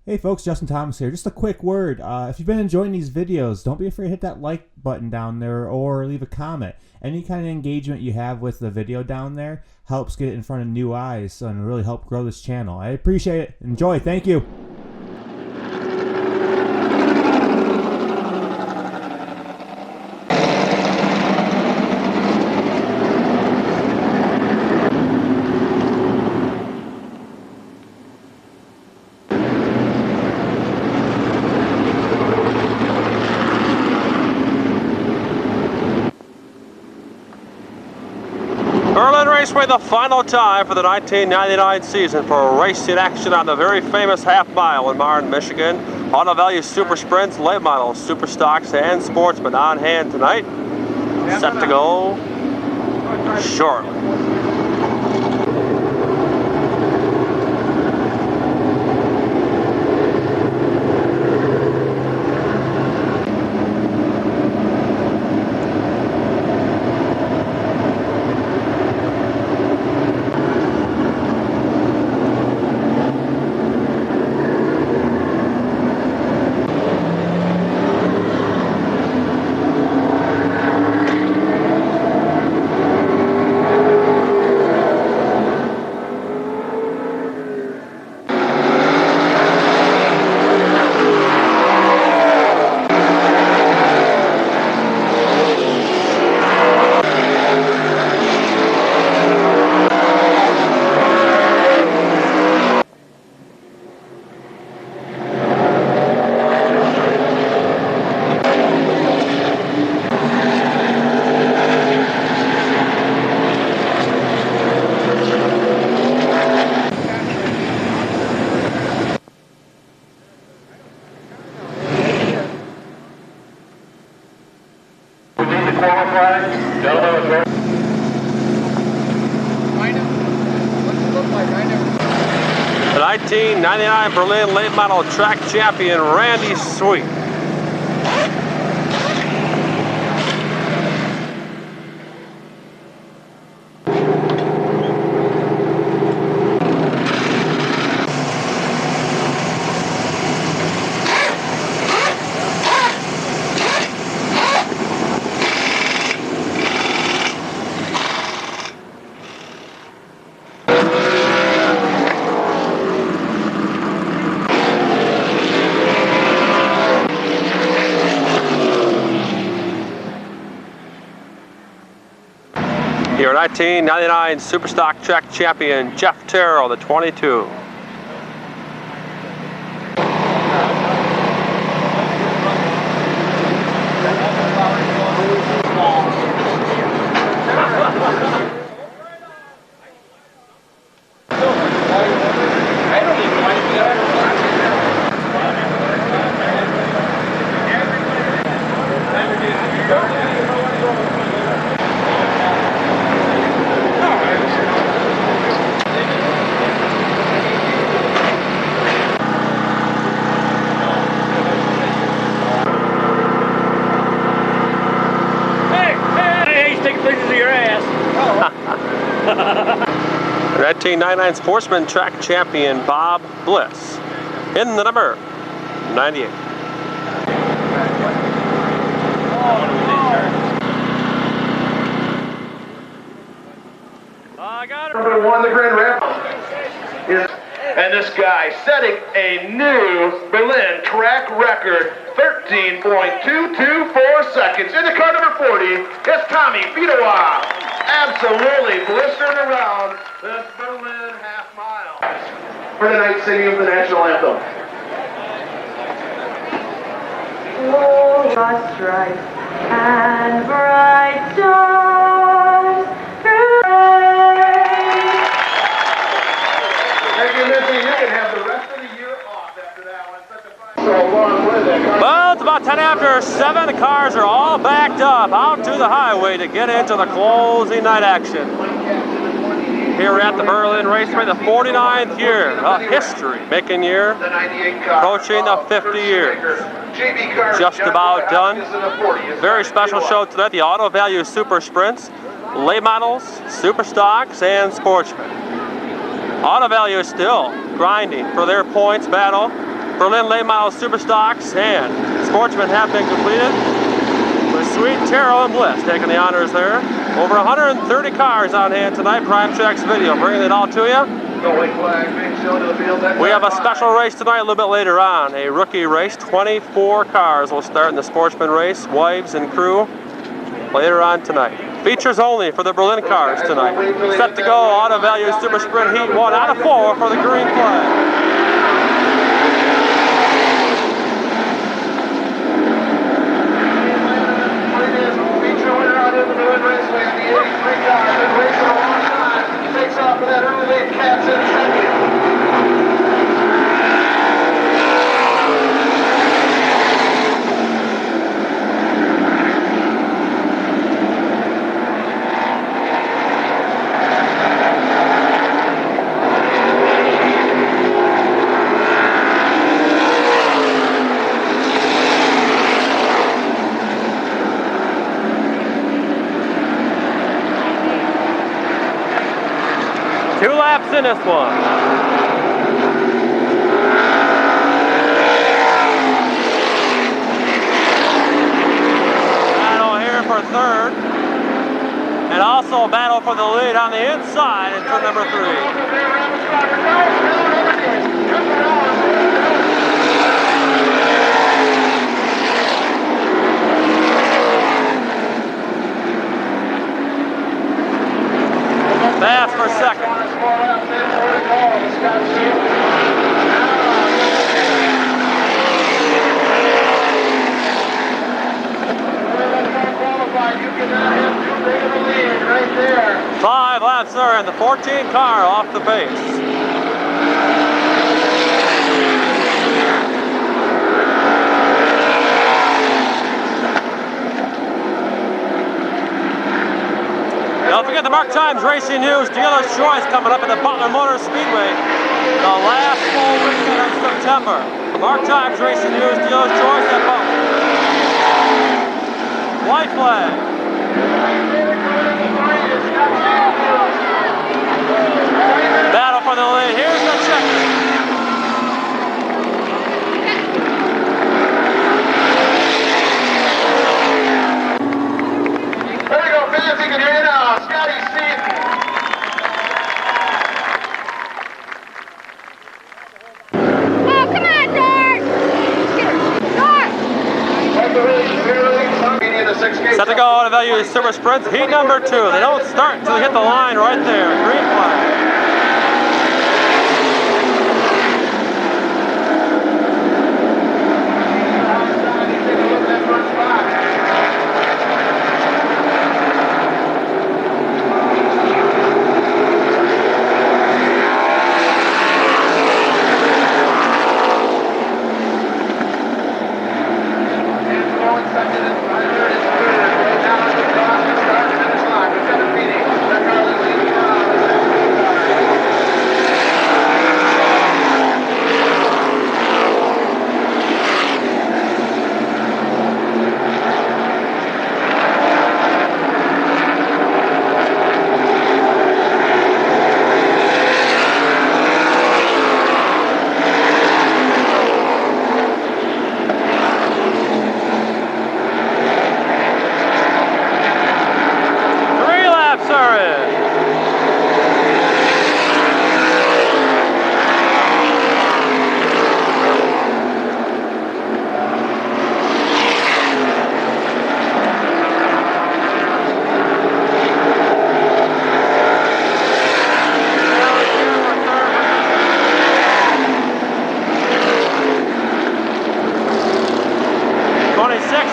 Hey folks, Justin Thomas here. Just a quick word. If you've been enjoying these videos, don't be afraid to hit that like button down there or leave a comment. Any kind of engagement you have with the video down there helps get it in front of new eyes and really help grow this channel. I appreciate it. Enjoy. Thank you. Raceway, the final time for the 1999 season for racing action on the very famous half mile in Martin, Michigan. Auto Value Super Sprints, late models, Super Stocks, and Sportsman on hand tonight. Set to go shortly. The 1999 Berlin late model track champion Randy Sweet. Your 1999 Superstock track champion Jeff Terrell, the 22. Pictures of your ass. 1999 Sportsman track champion Bob Bliss in the number 98. I got it. Number one, the Grand Rapids. And this guy setting a new Berlin track record, 13.224 seconds. In the car number 40, it's Tommy Bidowa. Absolutely blistering around this Berlin half mile. For the night singing of the national anthem. Oh, just right and bright stars through rain. Thank you, Missy. You can have the rest of the year off after that one. Such a fun. So long with it. Well, it's about 10 after 7. The cars are all backed up out to the highway to get into the closing night action. Here at the Berlin Raceway, the 49th year, a history-making year, approaching the 50 years. Just about done. Very special show today, the Auto Value Super Sprints, late models, Super Stocks, and Sportsman. Auto Value is still grinding for their points battle. Berlin late model super stocks and Sportsman have been completed, with Sweet, Terrell, and Bliss taking the honors there. Over 130 cars on hand tonight. Prime Track's video bringing it all to you. We have a special race tonight a little bit later on, a rookie race. 24 cars will start in the Sportsman race, wives and crew, later on tonight. Features only for the Berlin cars tonight. Set to go, Auto Value Super Sprint Heat 1 out of 4 for the green flag. Raceway in the 83 car, been racing a long time, takes off for that early lead, Cats in second. Two laps in this one. Battle here for third. And also a battle for the lead on the inside in turn number 3. Fast for second. Right 5 laps there, and the 14 car off the base. Don't forget the Mark Times Racing News Dealer's Choice coming up at the Butler Motor Speedway the last full weekend of September. The Mark Times Racing News Dealer's Choice at Butler. White flag. Battle for the lead. Here's the checker. Set to go on Value Super Sprints, heat number 2. They don't start until they hit the line right there. Green flag.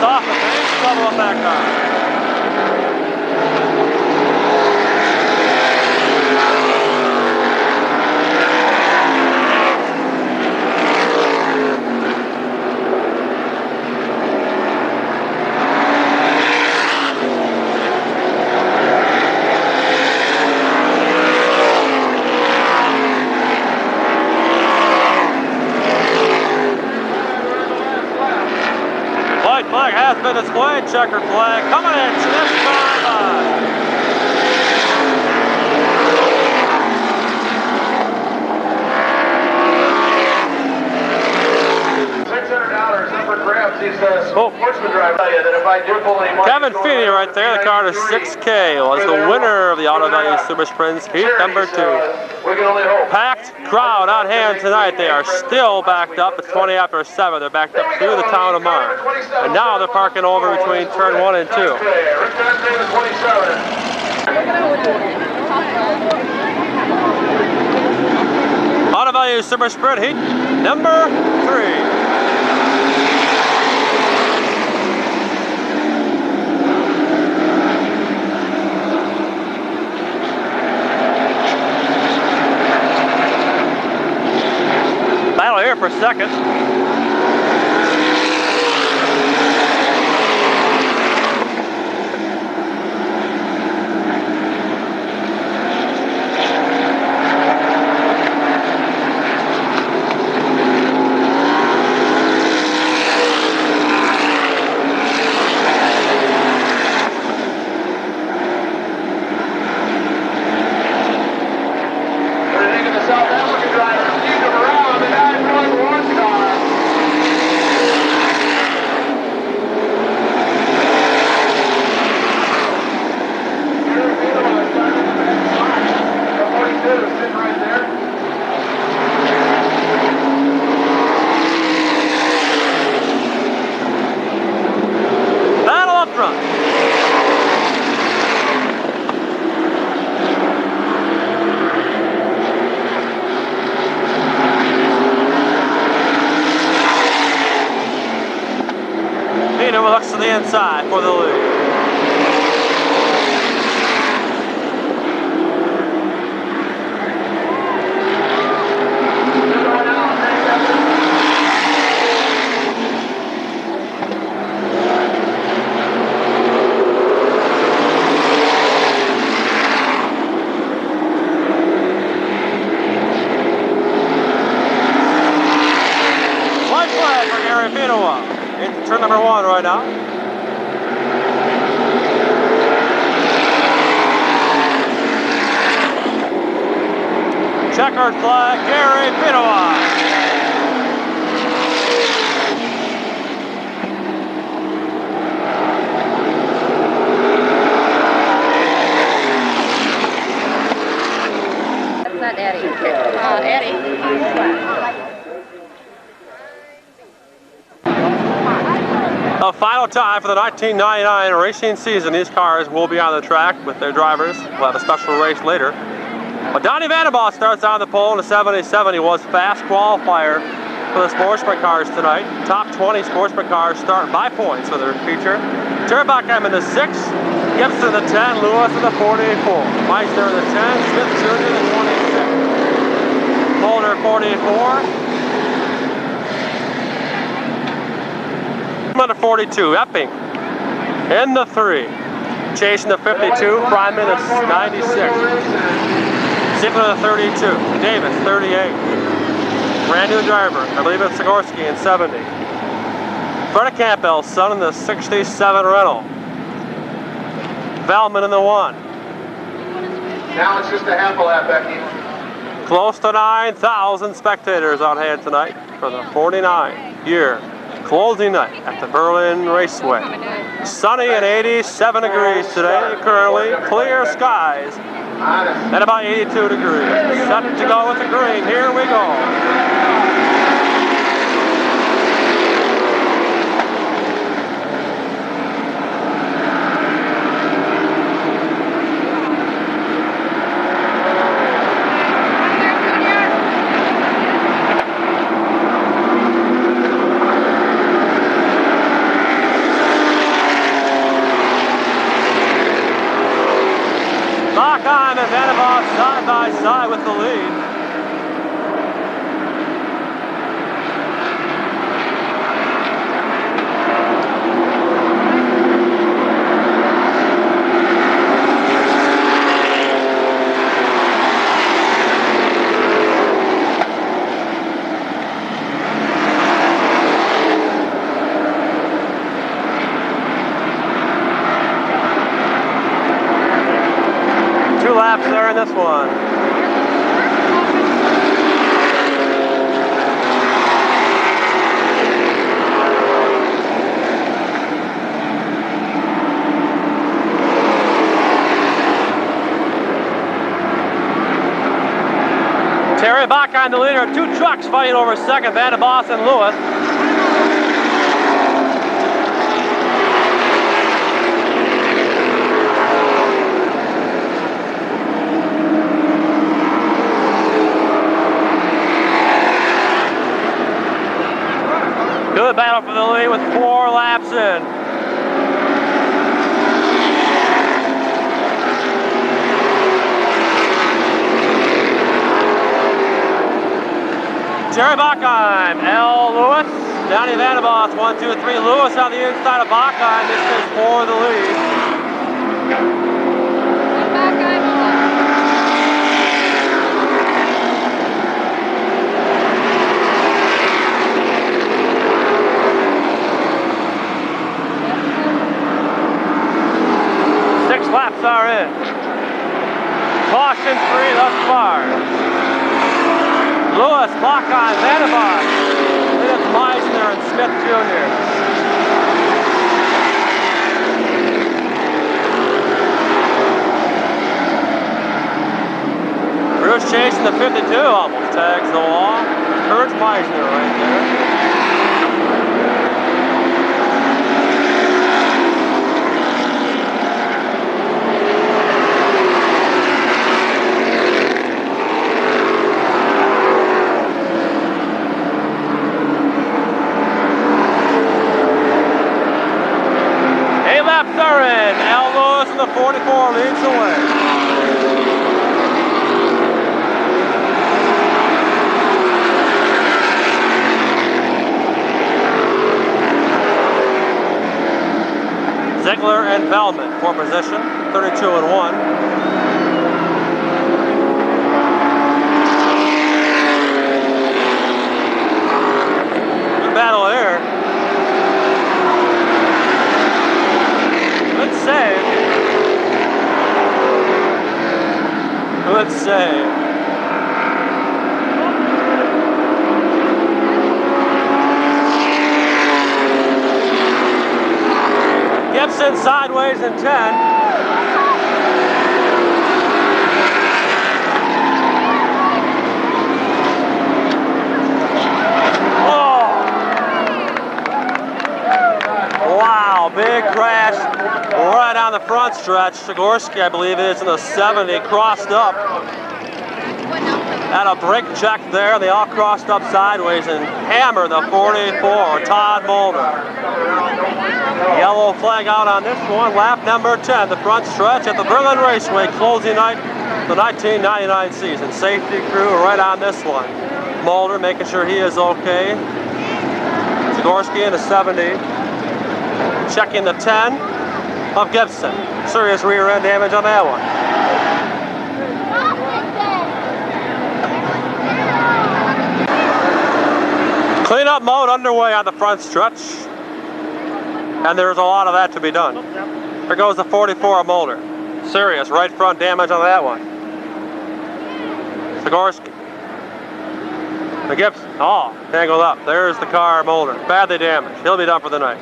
Off the base, double up that car. Flag has been displayed, checkered flag coming in, this time by. he's a Sportsman driver. Tell you that if I do pull any money, Kevin Feeney right there, the car to 6K, was the winner of the Auto Value Super Sprints Heat number 2. We can only hope. Packed crowd on hand tonight. They are still backed up. It's 20 after 7. They're backed up through the town of Mar. And now they're parking over between turn 1 and 2. Auto Value Super Sprint Heat number 3. Battle here for second. Looks to the inside for the lead. White flag for Gary Pinoa. Into turn number 1 right now. Checkered flag, Gary Pinoa. That's not Eddie. Eddie. The final time for the 1999 racing season. These cars will be on the track with their drivers. We'll have a special race later. But Donnie Vandenbosch starts on the pole in the 77. He was fast qualifier for the Sportsman cars tonight. Top 20 Sportsman cars start by points for their feature. Turbackheim in the 6, Gibson in the 10, Lewis in the 44. Meister in the 10, Smith Jr. in the 26. Mulder 44. Under 42, Epping in the 3. Chasing the 52, Fryman the 96. Ziegler the 32, Davis 38. Brand new driver, I believe it's Sikorsky in 70. Freddie Campbell's son in the 67 Renault. Velman in the 1. Now it's just a half a lap, Becky. Close to 9,000 spectators on hand tonight for the 49-year closing night at the Berlin Raceway. Sunny and 87 degrees today, currently clear skies at about 82 degrees. Set to go with the green, here we go. Markheim and Vandenbosch side by side with the lead. Laps there in this one. behind the leader. Two trucks fighting over second, Van de Boss and Lewis. Good battle for the lead with 4 laps in. Jerry Bachheim, L. Lewis, Donnie Van de Boss, 1, 2, 3. Lewis on the inside of Bachheim. This is for the lead. Laps are in. Caution free thus far. Lewis, Bachheim, Van de Boss. Then it's Meisner and Smith Jr. Bruce chasing the 52, almost tags the wall. Kurt Meisner right there. Are in. Al Lewis in the 44 leads the way. Ziegler and Bellman for position, 32 and 1. Good battle here. Save. Good save. Gibson sideways in 10. Oh! Wow, big crash. Right on the front stretch. Sikorsky, I believe it is in the 70, crossed up. Had a brake check there. They all crossed up sideways and hammered the 44, Todd Mulder. Yellow flag out on this one. Lap number 10, the front stretch at the Berlin Raceway, closing night the 1999 season. Safety crew right on this one. Mulder making sure he is okay. Sikorsky in the 70. Checking the 10. Of Gibson. Serious rear end damage on that one. Cleanup mode underway on the front stretch. And there's a lot of that to be done. There goes the 44 of Mulder. Serious right front damage on that one. Sikorsky. The Gibson. Oh, tangled up. There's the car Mulder. Badly damaged. He'll be done for the night.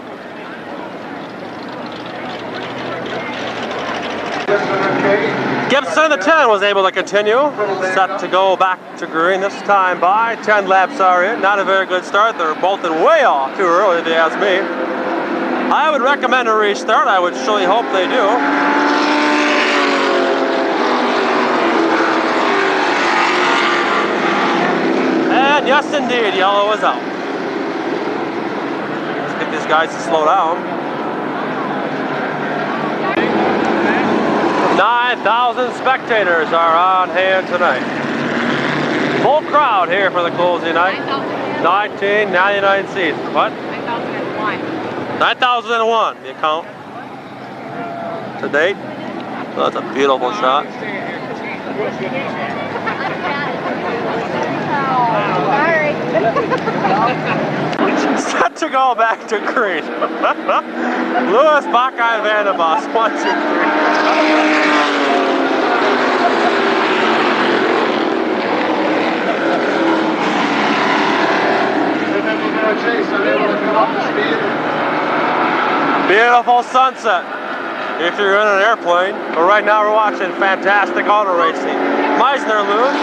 Gibson in the 10 was able to continue, set to go back to green this time by. 10 laps are in, not a very good start. They're bolted way off too early if you ask me. I would recommend a restart. I would surely hope they do. And yes indeed, yellow is out. Let's get these guys to slow down. 9,000 spectators are on hand tonight. Full crowd here for the closing night. 1999 season. What? 9,001. 9,001, the count. To date. Oh, that's a beautiful shot. Sorry. Set to go back to green. Lewis, Bachheim, Van de Boss, 1, 2, 3. Beautiful sunset if you're in an airplane, but right now we're watching fantastic auto racing. Meisner, Lewis.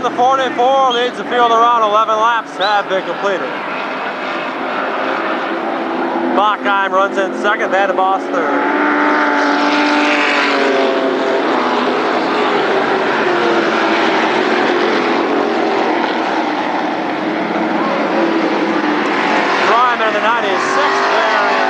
the 44 leads the field around. 11 laps have been completed. Bachheim runs in second, Van de Bos third. Ryman in the 96th variant.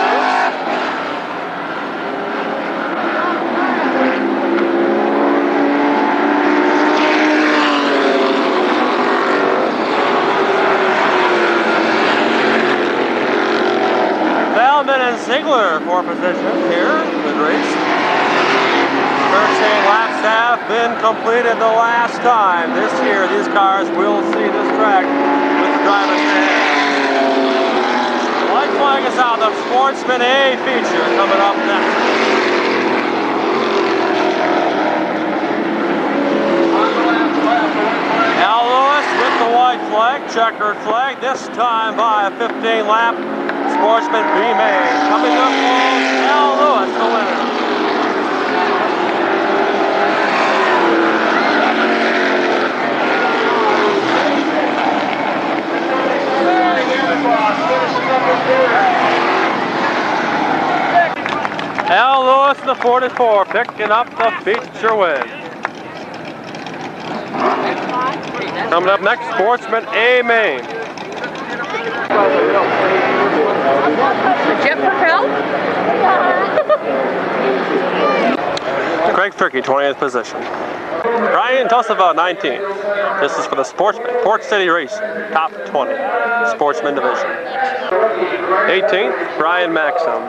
And Ziegler for position here. Good race. 13 laps have been completed the last time. This year, these cars will see this track with the drivers there. White flag is out. The Sportsman A feature coming up next. Al Lewis with the white flag, checkered flag, this time by a 15-lap Sportsman B main. Coming up close, Al Lewis, the winner. Al Lewis in the 44, picking up the feature win. Coming up next, Sportsman A main. Jet propelled? Craig Turkey, 20th position. Brian Tosava, 19th. This is for the Sportsman Port City Race, top 20, Sportsman division. 18th, Brian Maxim.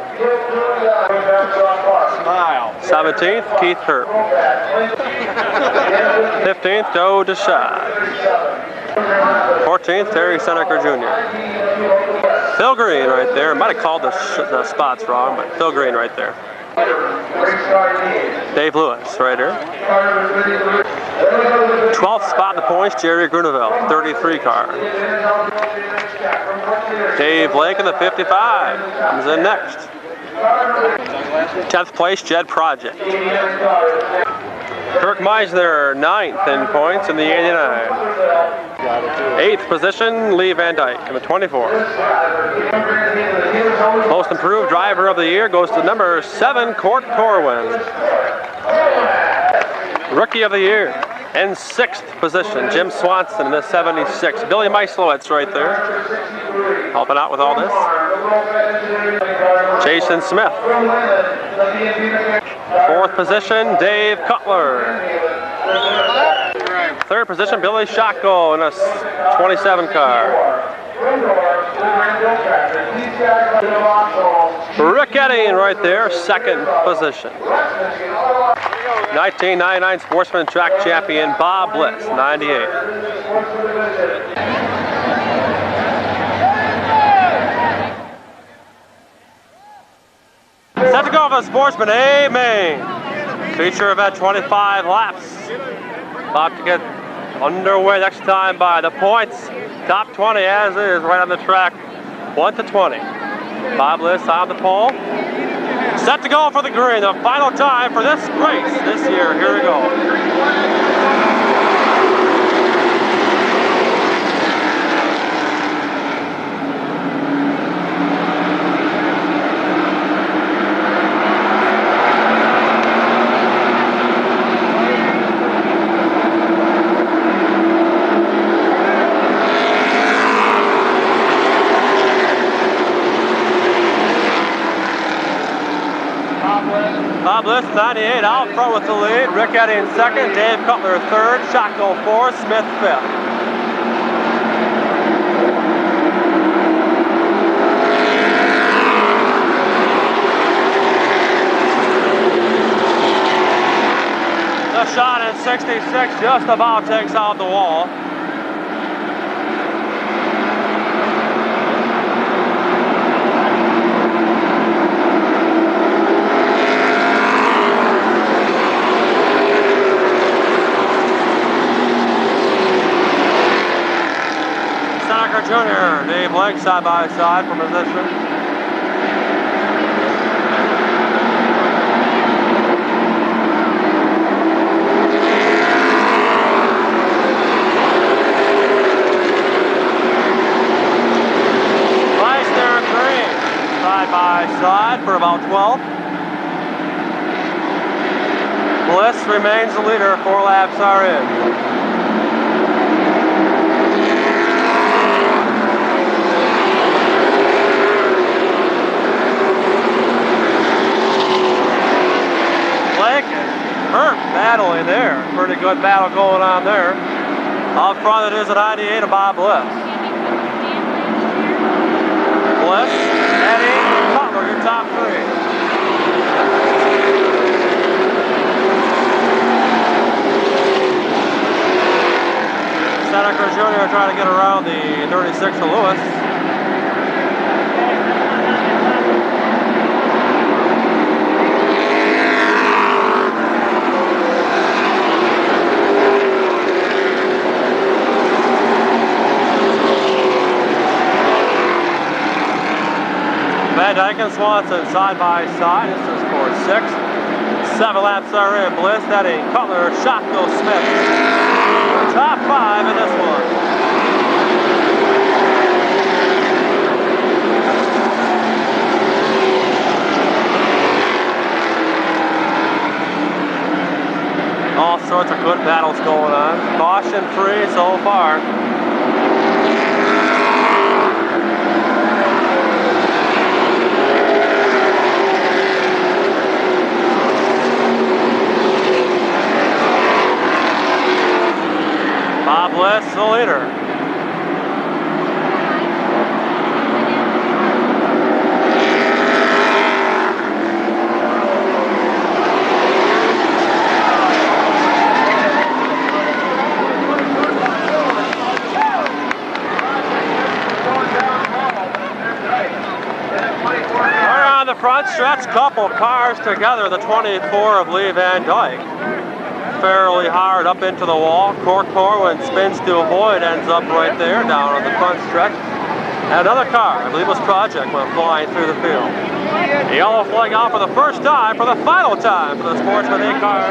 17th, Keith Hurt. 15th, Joe Deshad. 14th, Terry Seneca Jr. Phil Green right there. Might have called the spots wrong, but Phil Green right there. Dave Lewis right here. 12th spot in the points, Jerry Grunewald, 33 car. Dave Blake in the 55 comes in next. 10th place, Jed Project. Kirk Meisner, 9th in points in the 89. 8th position, Lee Van Dyke in the 24. Most improved driver of the year goes to number 7, Court Corwin. Rookie of the year in 6th position, Jim Swanson in the 76. Billy Meislowitz right there, helping out with all this. Jason Smith. 4th position, Dave Cutler. 3rd position, Billy Shocko in a 27 car. Rick Edding right there, 2nd position. 1999 Sportsman Track Champion Bob Bliss, 98. Set to go for the Sportsman A main. Feature event 25 laps. About to get underway next time by the points. Top 20 as is, right on the track. 1 to 20. Bob Bliss on the pole. Set to go for the green. The final time for this race this year. Here we go. Bob Bliss, 98, out front with the lead. Rick Edding 2nd, Dave Cutler 3rd, Shocko 4th, Smith 5th. The shot in 66 just about takes out the wall. Jr., Dave Blake side by side for position. about 12th. Bliss remains the leader. 4 laps are in. Hurt battling there. Pretty good battle going on there. Out front it is a 98 of Bob Bliss. Bliss, Eddie, Cutler, your top 3. Seneca Jr. trying to get around the 36 of Lewis. Van Dyke and Swanson side by side. This is for 6. 7 laps are in. Bliss, Eddie, Cutler, Shotko, Smith. Top 5 in this one. All sorts of good battles going on. Caution free so far. Bob Bliss, the leader. We're on the front stretch, couple cars together, the 24 of Lee Van Dyke. Fairly hard up into the wall. Corcoran spins to avoid, ends up right there down on the front stretch. And another car, I believe it was Project, went flying through the field. The yellow flag out for the first time, for the final time for the Sportsman 8 car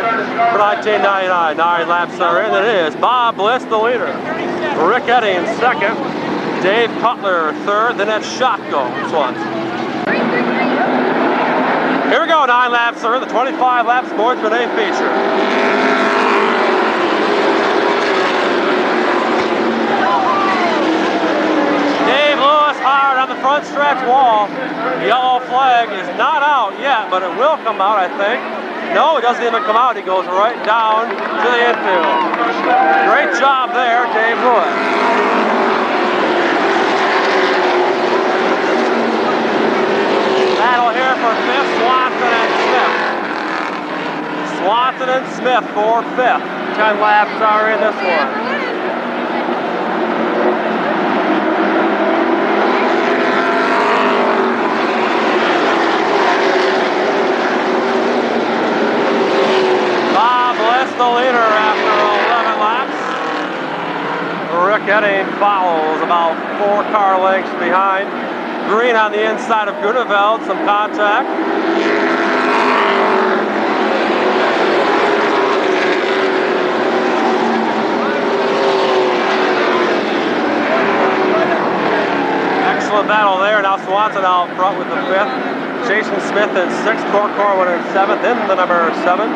for 1999. 9 laps are in. It is Bob Bliss, the leader. Rick Edding second. Dave Cutler third. Then that's Shotko Swanson. Here we go, 9 laps are in. The 25 lap Sportsman 8 feature. Hard on the front stretch wall. The yellow flag is not out yet, but it will come out, I think. No, it doesn't even come out. He goes right down to the infield. Great job there, Dave Lewis. Battle here for 5th, Swanson and Smith. Swanson and Smith for 5th. 10 laps are in this one. The leader after 11 laps. Rick Edding follows about 4 car lengths behind. Green on the inside of Grunewald, some contact. Excellent battle there. Now Swanson out front with the 5th. Jason Smith in 6th, Corcoran in 7th, in the number 7.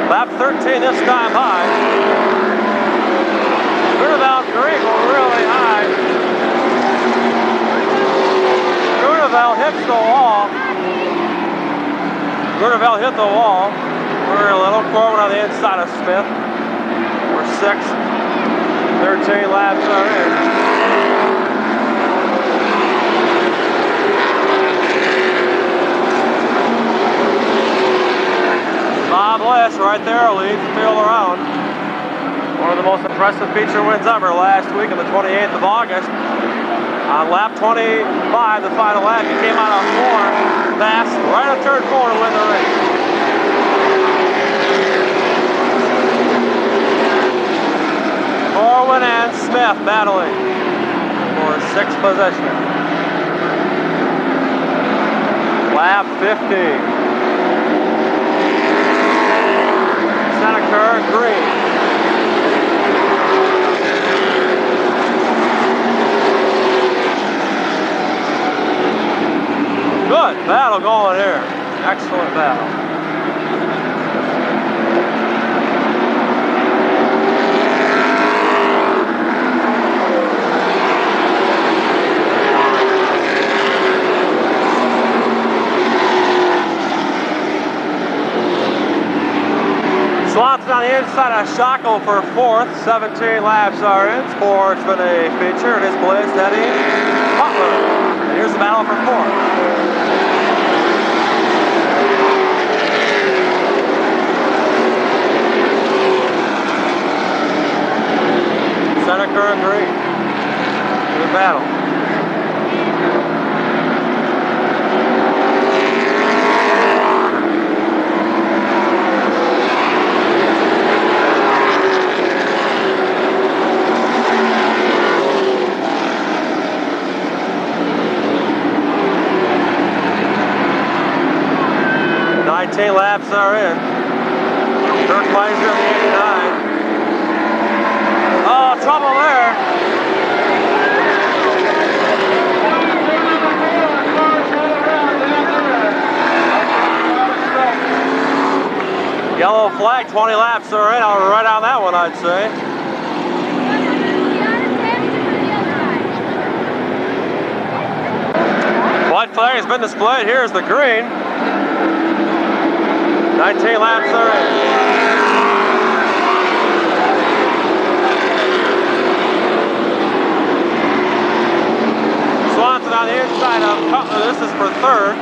Lap 13 this time high. Grunewald Green really high. Grunewald hits the wall. Grunewald hit the wall. We're a little Corcoran on the inside of Smith. We're 6th. 13 laps are in. Bob Bliss right there leads the field around. One of the most impressive feature wins ever last week on the 28th of August. On lap 25, the final lap, he came out on 4 fast, right on turn 4 to win the race. Corwin and Smith battling for 6th position. Lap 15. Seneca Green. Good battle going here. excellent battle. Swanson on the inside of Shackle for 4th. 17 laps are in. Sportsman a feature. It is Bliss, Eddie, Butler. And here's the battle for 4th. Seneca and Green. Good battle. Laps are in. Dirk Meiser in the 89. Oh, trouble there. Yellow flag, 20 laps are in. I'll right on that one, I'd say. White flag has been displayed. Here's the green. 19 laps are in. Swanson on the inside of Cutler. This is for 3rd.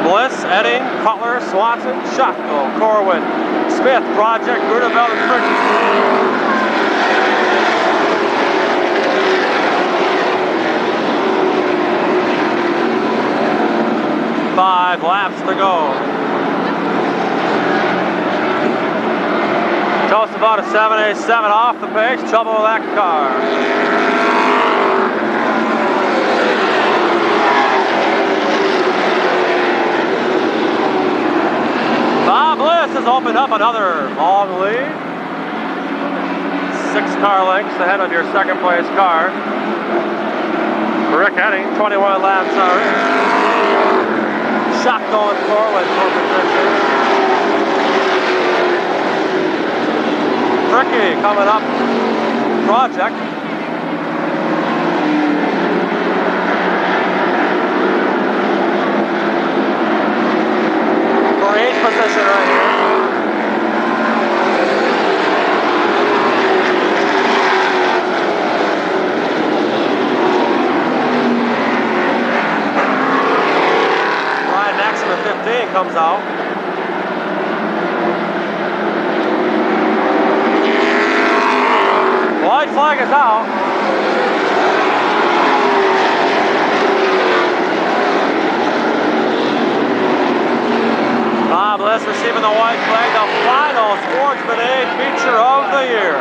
Bliss, Edding, Cutler, Swanson, Shackle, Corwin, Smith, Project, Grunewald, and Fricky. 5 laps to go. Toast about a 787 off the pace. Trouble with that car. Bob Bliss has opened up another long lead. 6 car lengths ahead of your 2nd place car. Rick Edding, 21 laps are in. Shot going forward for position. Fricky coming up. Project. For 8th position right here. Comes out. White flag is out. Bob Bliss receiving the white flag, the final Sportsman A feature of the year.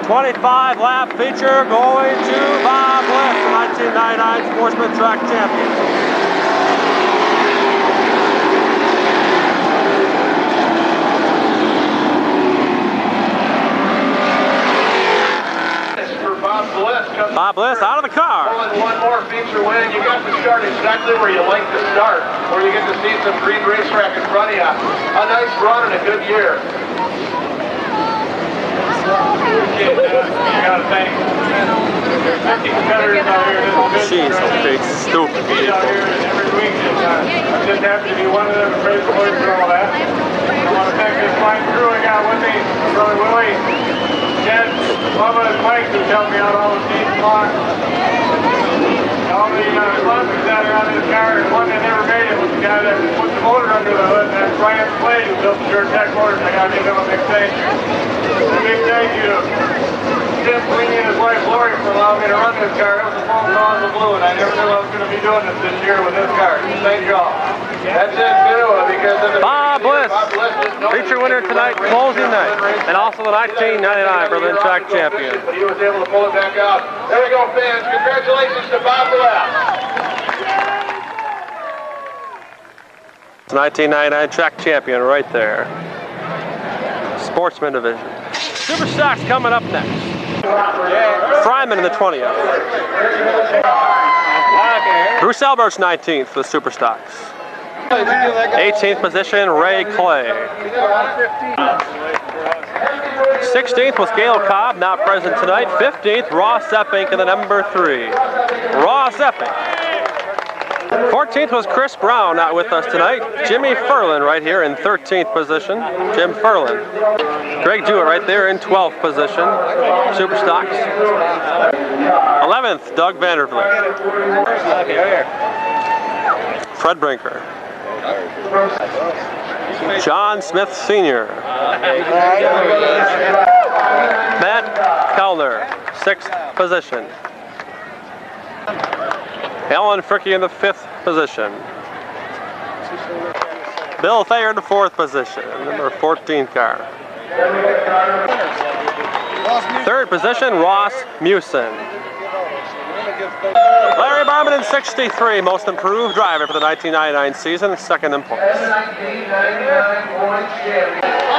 25 lap feature going to Bob Bliss, the 1999 Sportsman Track Champion. Bob Bliss out of the car. One more feature win. You got to start exactly where you like to start, where you get to see some green racetrack in front of you. A nice run and a good year. You gotta thank there's 50 competitors out here. Jeez, okay, stupid people. Out here every week. I'm just happy to be one of them. Praise the Lord for all that. I want to thank this fine crew I got with me, Brother Willie, Jed, Bubba, and Mike, who's helped me out all the season long. All the sponsors that are on this car, and one that never made it was the guy that put the motor under the hood, and that's Brian Slade, who built the Tech motors. I got to give him a big thank you. A big thank you to Tim Sweeney and his wife Lori for allowing me to run this car. It was a phone call in the blue, and I never knew I was going to be doing this year with this car. Thank you all. That's it too, because of the Bob Bliss, feature winner tonight, closing night, and also the 1999 Berlin Track Champion. But he was able to pull it back out. There we go, fans. Congratulations to Bob Bliss. 1999 Track Champion right there. Sportsman division. Super Stocks coming up next. Fryman in the 20th. Okay. Bruce Albert's 19th for the Super Stocks. 18th position, Ray Clay. 16th was Gail Cobb, not present tonight. 15th, Ross Epping in the number 3. Ross Epping. 14th was Chris Brown, not with us tonight. Jimmy Furlan right here in 13th position. Jim Furlan. Greg Jewett right there in 12th position. Super Stocks. 11th, Doug Vandervliet. Fred Brinker. John Smith Sr. Matt Kellner, 6th position. Alan Fricke in the 5th position. Bill Thayer in the 4th position, number 14 car. 3rd position, Ross Mewson. Larry Barman in 63, most improved driver for the 1999 season, 2nd in points.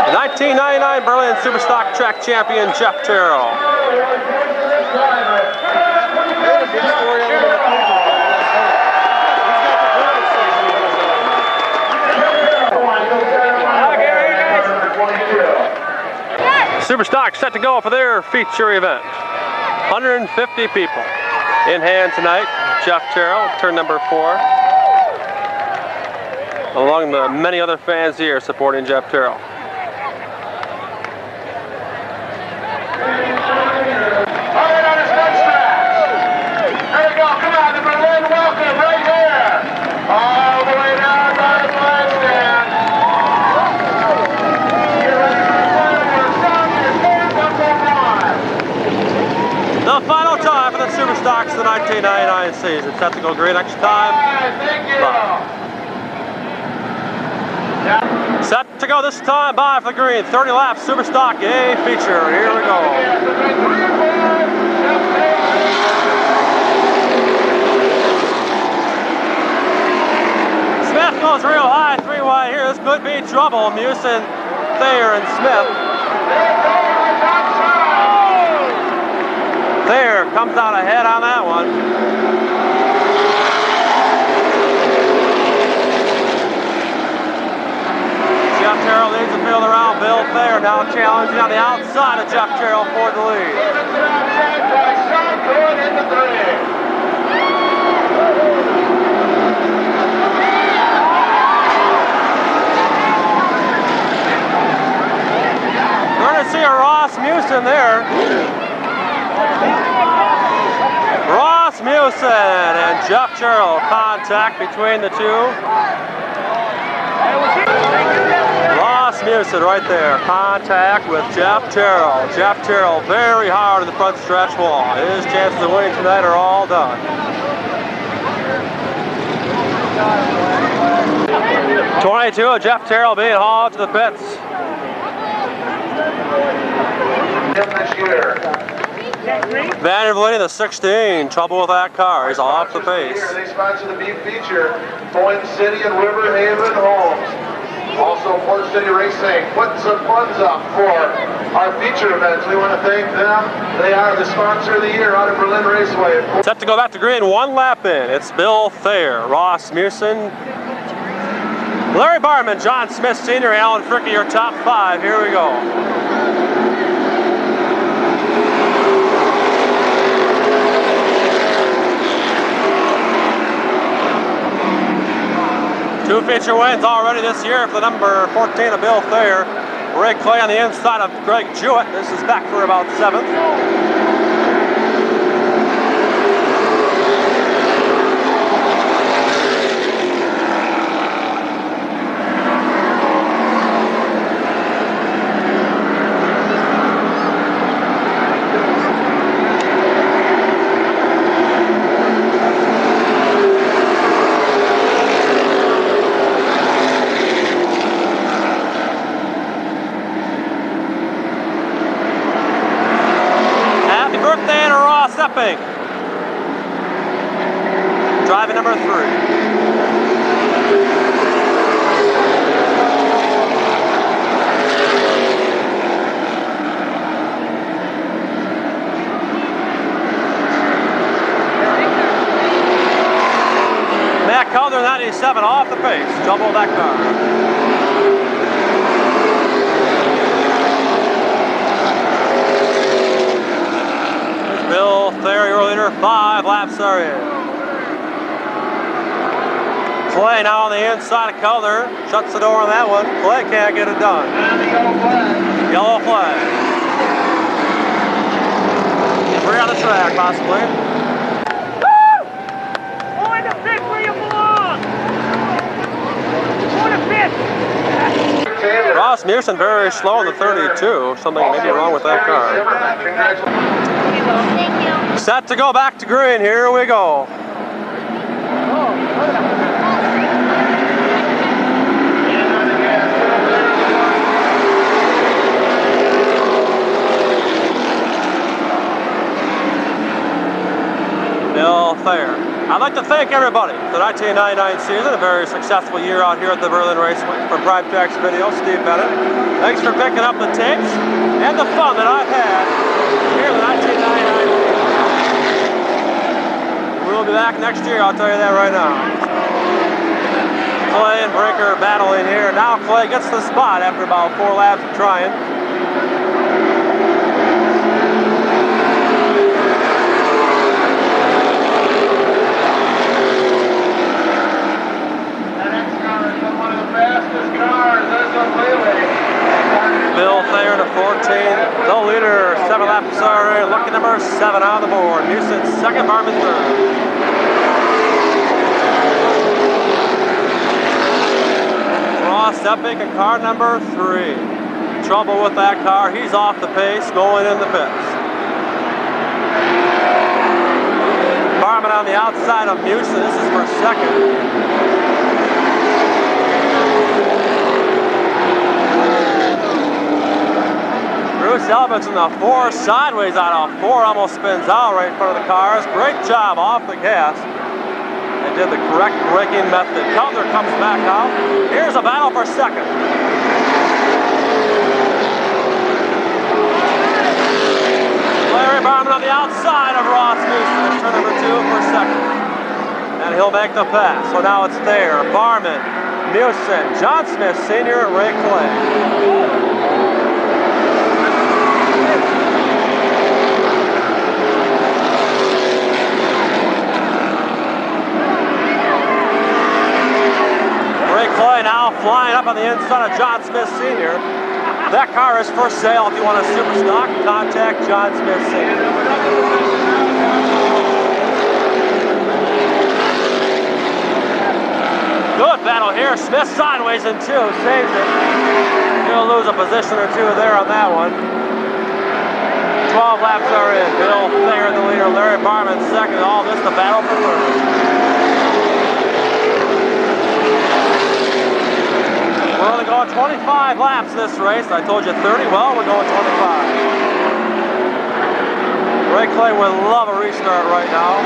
The 1999 Berlin Superstock track champion, Jeff Terrell. Superstock set to go for their feature event. 150 people in hand tonight. Jeff Terrell, turn number 4. Along the many other fans here supporting Jeff Terrell. Alright, on his next track. There we go, come on, the Berlin welcome right here. All the way down by the flag stand. The final time for the Superstocks of the 1999 season. Set to go green next time. Thank you. Set to go this time by for the green. 30 laps, Superstock A feature. Here we go. Smith goes real high, 3 wide here. This could be trouble. Mewson, Thayer, and Smith. Thayer comes out ahead on that one. Jeff Terrell leads the field around. Bill Thayer now challenging on the outside of Jeff Terrell for the lead. We're going to see a Ross Mewson there. Ross Mewson and Jeff Terrell, contact between the two. Ross Mewson right there, contact with Jeff Terrell. Jeff Terrell very hard in the front stretch wall. His chances of winning tonight are all done. '22, Jeff Terrell being hauled to the pits. This year. Vandervliet in the 16, trouble with that car. He's off the pace. They sponsor the beef feature, Boyne City and River Haven Homes. Also, Port City Racing putting some funds up for our feature events. We want to thank them. They are the sponsor of the year out of Berlin Raceway. Set to go back to green, 1 lap in. It's Bill Thayer, Ross Mewson, Larry Barman, John Smith Sr., Alan Fricke, your top 5. Here we go. Two feature wins already this year for the number 14 of Bill Thayer. Ray Clay on the inside of Greg Jewett. This is back for about 7th. Barman off the pace. Double that car. Bill Thayer, your leader. 5 laps are in. Clay now on the inside of Kellner. Shuts the door on that one. Clay can't get it done. Yellow flag. 3 on the track, possibly. Going to pit where you belong! Going to pit! Ross Mearson very slow in the 32. Something may be wrong with that car. Thank you. Set to go back to green. Here we go. Bill Thayer. I'd like to thank everybody for the 1999 season, a very successful year out here at the Berlin Raceway. From Prime Tracks Video, Steve Bennett. Thanks for picking up the tapes and the fun that I've had here in the 1999. We'll be back next year, I'll tell you that right now. Clay and Brinker battling here. Now Clay gets the spot after about 4 laps of trying. Bill Thayer to 14. The leader, 7 laps are in. Lucky number 7 on the board. Mearson second, Barman third. Ross Epic in car number 3. Trouble with that car. He's off the pace, going in the pits. Barman on the outside of Mearson. This is for second. Bruce Elbit's in the 4 sideways out of 4, almost spins out right in front of the cars. Great job off the gas. They did the correct braking method. Kellner comes back out. Here's a battle for second. Larry Barman on the outside of Ross Mearson. Turn number 2 for second. And he'll make the pass. So now it's there. Barman, Mearson, John Smith Sr., and Ray Clay. Clay now flying up on the inside of John Smith Sr. That car is for sale. If you want a super stock, contact John Smith Sr. Good battle here. Smith sideways in 2, saves it. He'll lose a position or 2 there on that one. 12 laps are in. Bill Thayer the leader, Larry Barman second. All this the battle for third. We're only going 25 laps this race. I told you 30. Well, we're going 25. Ray Clay would love a restart right now.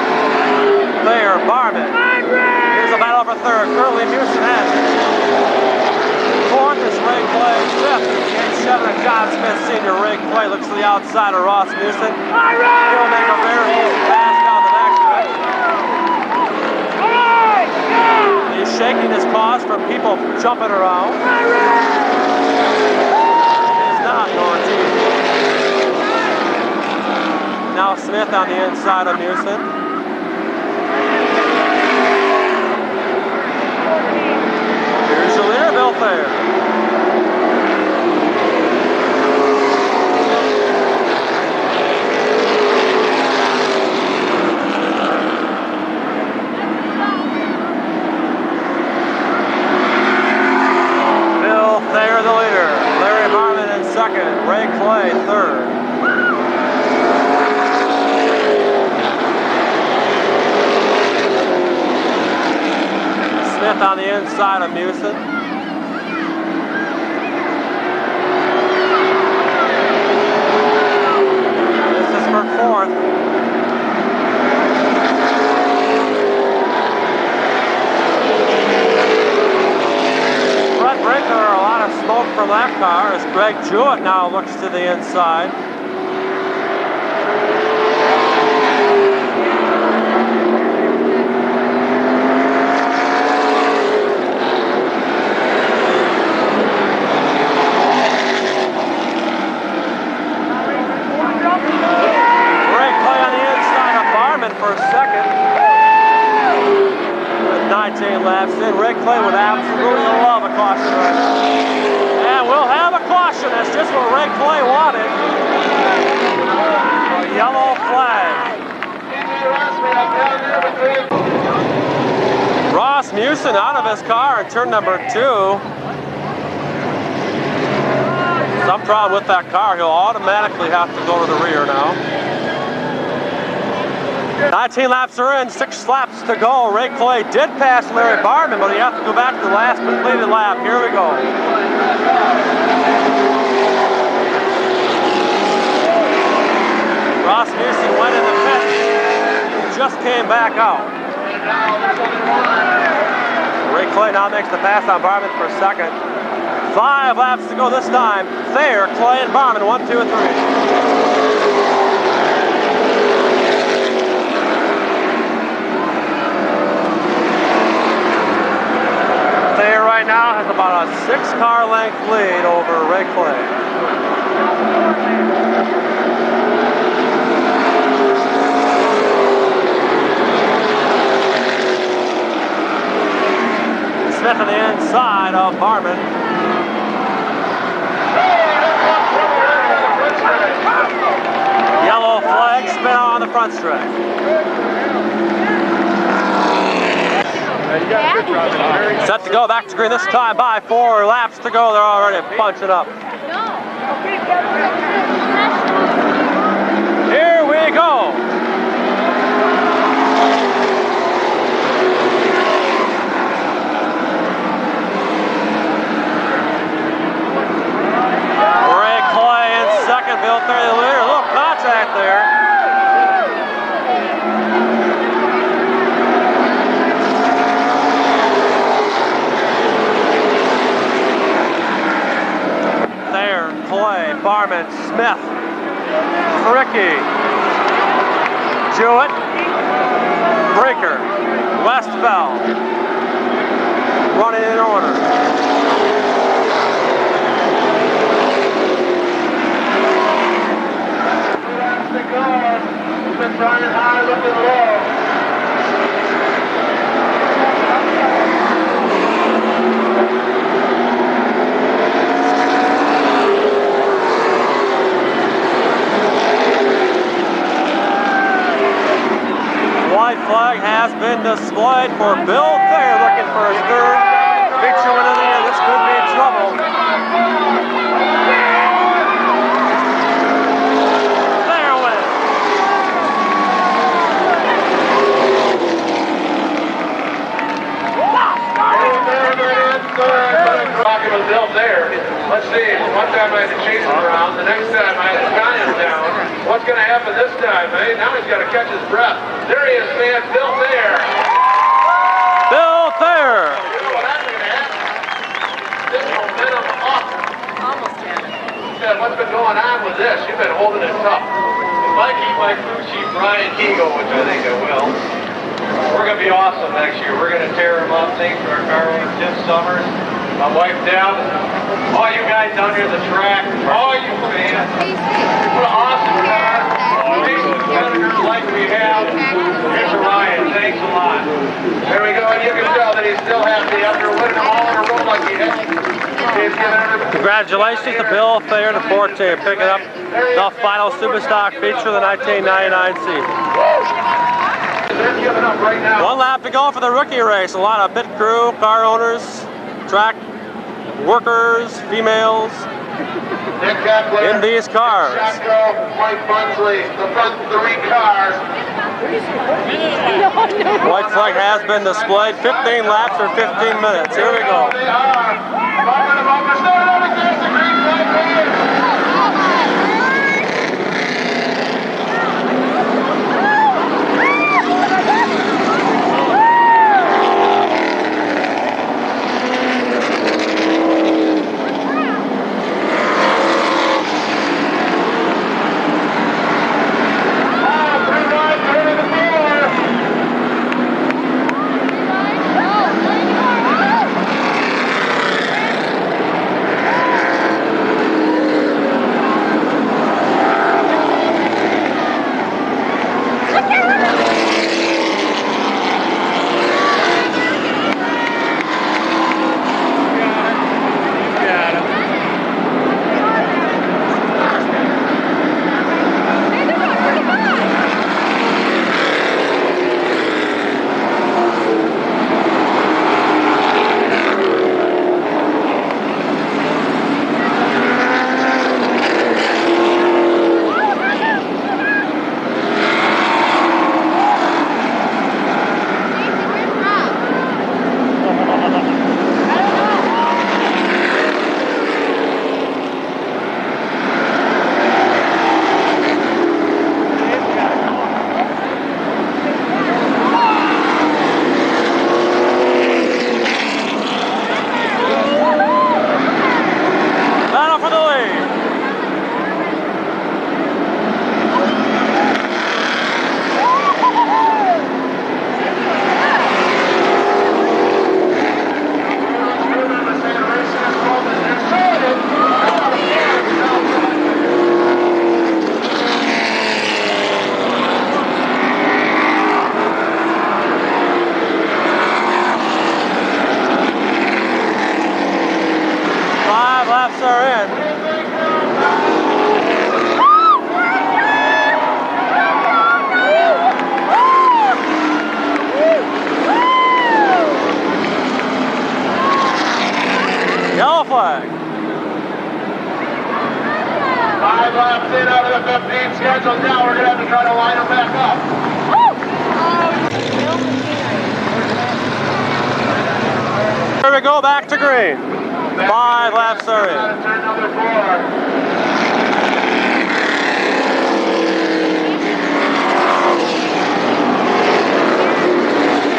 Thayer, Barman. Here's a battle for third. Currently, Mearson has it. 4th is Ray Clay. 5th is 7 of John Smith Sr. Ray Clay looks to the outside of Ross Mearson. He'll make a very easy pass down the back stretch. He's shaking his paws from people jumping around. It's not guaranteed. Now Smith on the inside of Mearson. Here's your leader, Bill Thayer. Thayer the leader, Larry Barman in second, Ray Clay third. Smith on the inside of Mearson. This is for 4th. Front breaker, a lot of smoke from that car as Greg Jewett now looks to the inside. just what Ray Clay wanted. A yellow flag. Ross Musin out of his car in turn number 2. Some problem with that car. He'll automatically have to go to the rear now. 19 laps are in, 6 laps to go. Ray Clay did pass Larry Barman, but he has to go back to the last completed lap. Here we go. Ross Musin went in the pit, just came back out. Ray Clay now makes the pass on Barman for second. 5 laps to go this time. Thayer, Clay, and Barman, 1, 2, and 3. Thayer right now has about a 6-car length lead over Ray Clay. Smith on the inside of Barman. Yellow flag, spin out on the front stretch. Set to go back to green this time by 4 laps to go. They're already punching up. Here we go. Ray Clay in second, Bill Thayer the leader. A little contact there. Clay, Barman, Smith, Fricky, Jewett, Breaker, Westfall, running in order. Been running high, looking low. White flag has been displayed for Bill Thayer, looking for his 3rd feature win of the year. This could be trouble. Thayer wins. Talking with Bill Thayer. Let's see. One time I had to chase him around. The next time I had to tie him down. What's going to happen this time, eh? Now he's got to catch his breath. There he is, man. Bill Thayer. Bill Thayer. You know what I'm going to happen? This momentum up. Almost had it. Said, what's been going on with this? You've been holding it tough. If I keep my crew chief Brian Kego, which I think I will, we're going to be awesome next year. We're going to tear him up. Thanks to our car owner, Tim Summers, my wife, Deb, all you guys down here at the track, all you fans. What an awesome car. Amazing competitors like we have. Here's Ryan. Thanks a lot. There we go. And you can tell that he's still happy after winning them all in a row like he had. Congratulations to Bill Thayer and the Ford team picking up the final Superstock feature of the 1999 season. They're giving up right now. 1 lap to go for the rookie race. A lot of pit crew, car owners, track workers, females in these cars. Mike Bunsley, the front 3 cars. White flag has been displayed. 15 laps or 15 minutes. Here we go. They are. Bumper, start out against the green flag. laps are in. Yellow flag. 5 laps in out of the 15 scheduled. Now we're going to have to try to line them back up. Here we go, back to green. 5 laps are in. Turn number 4.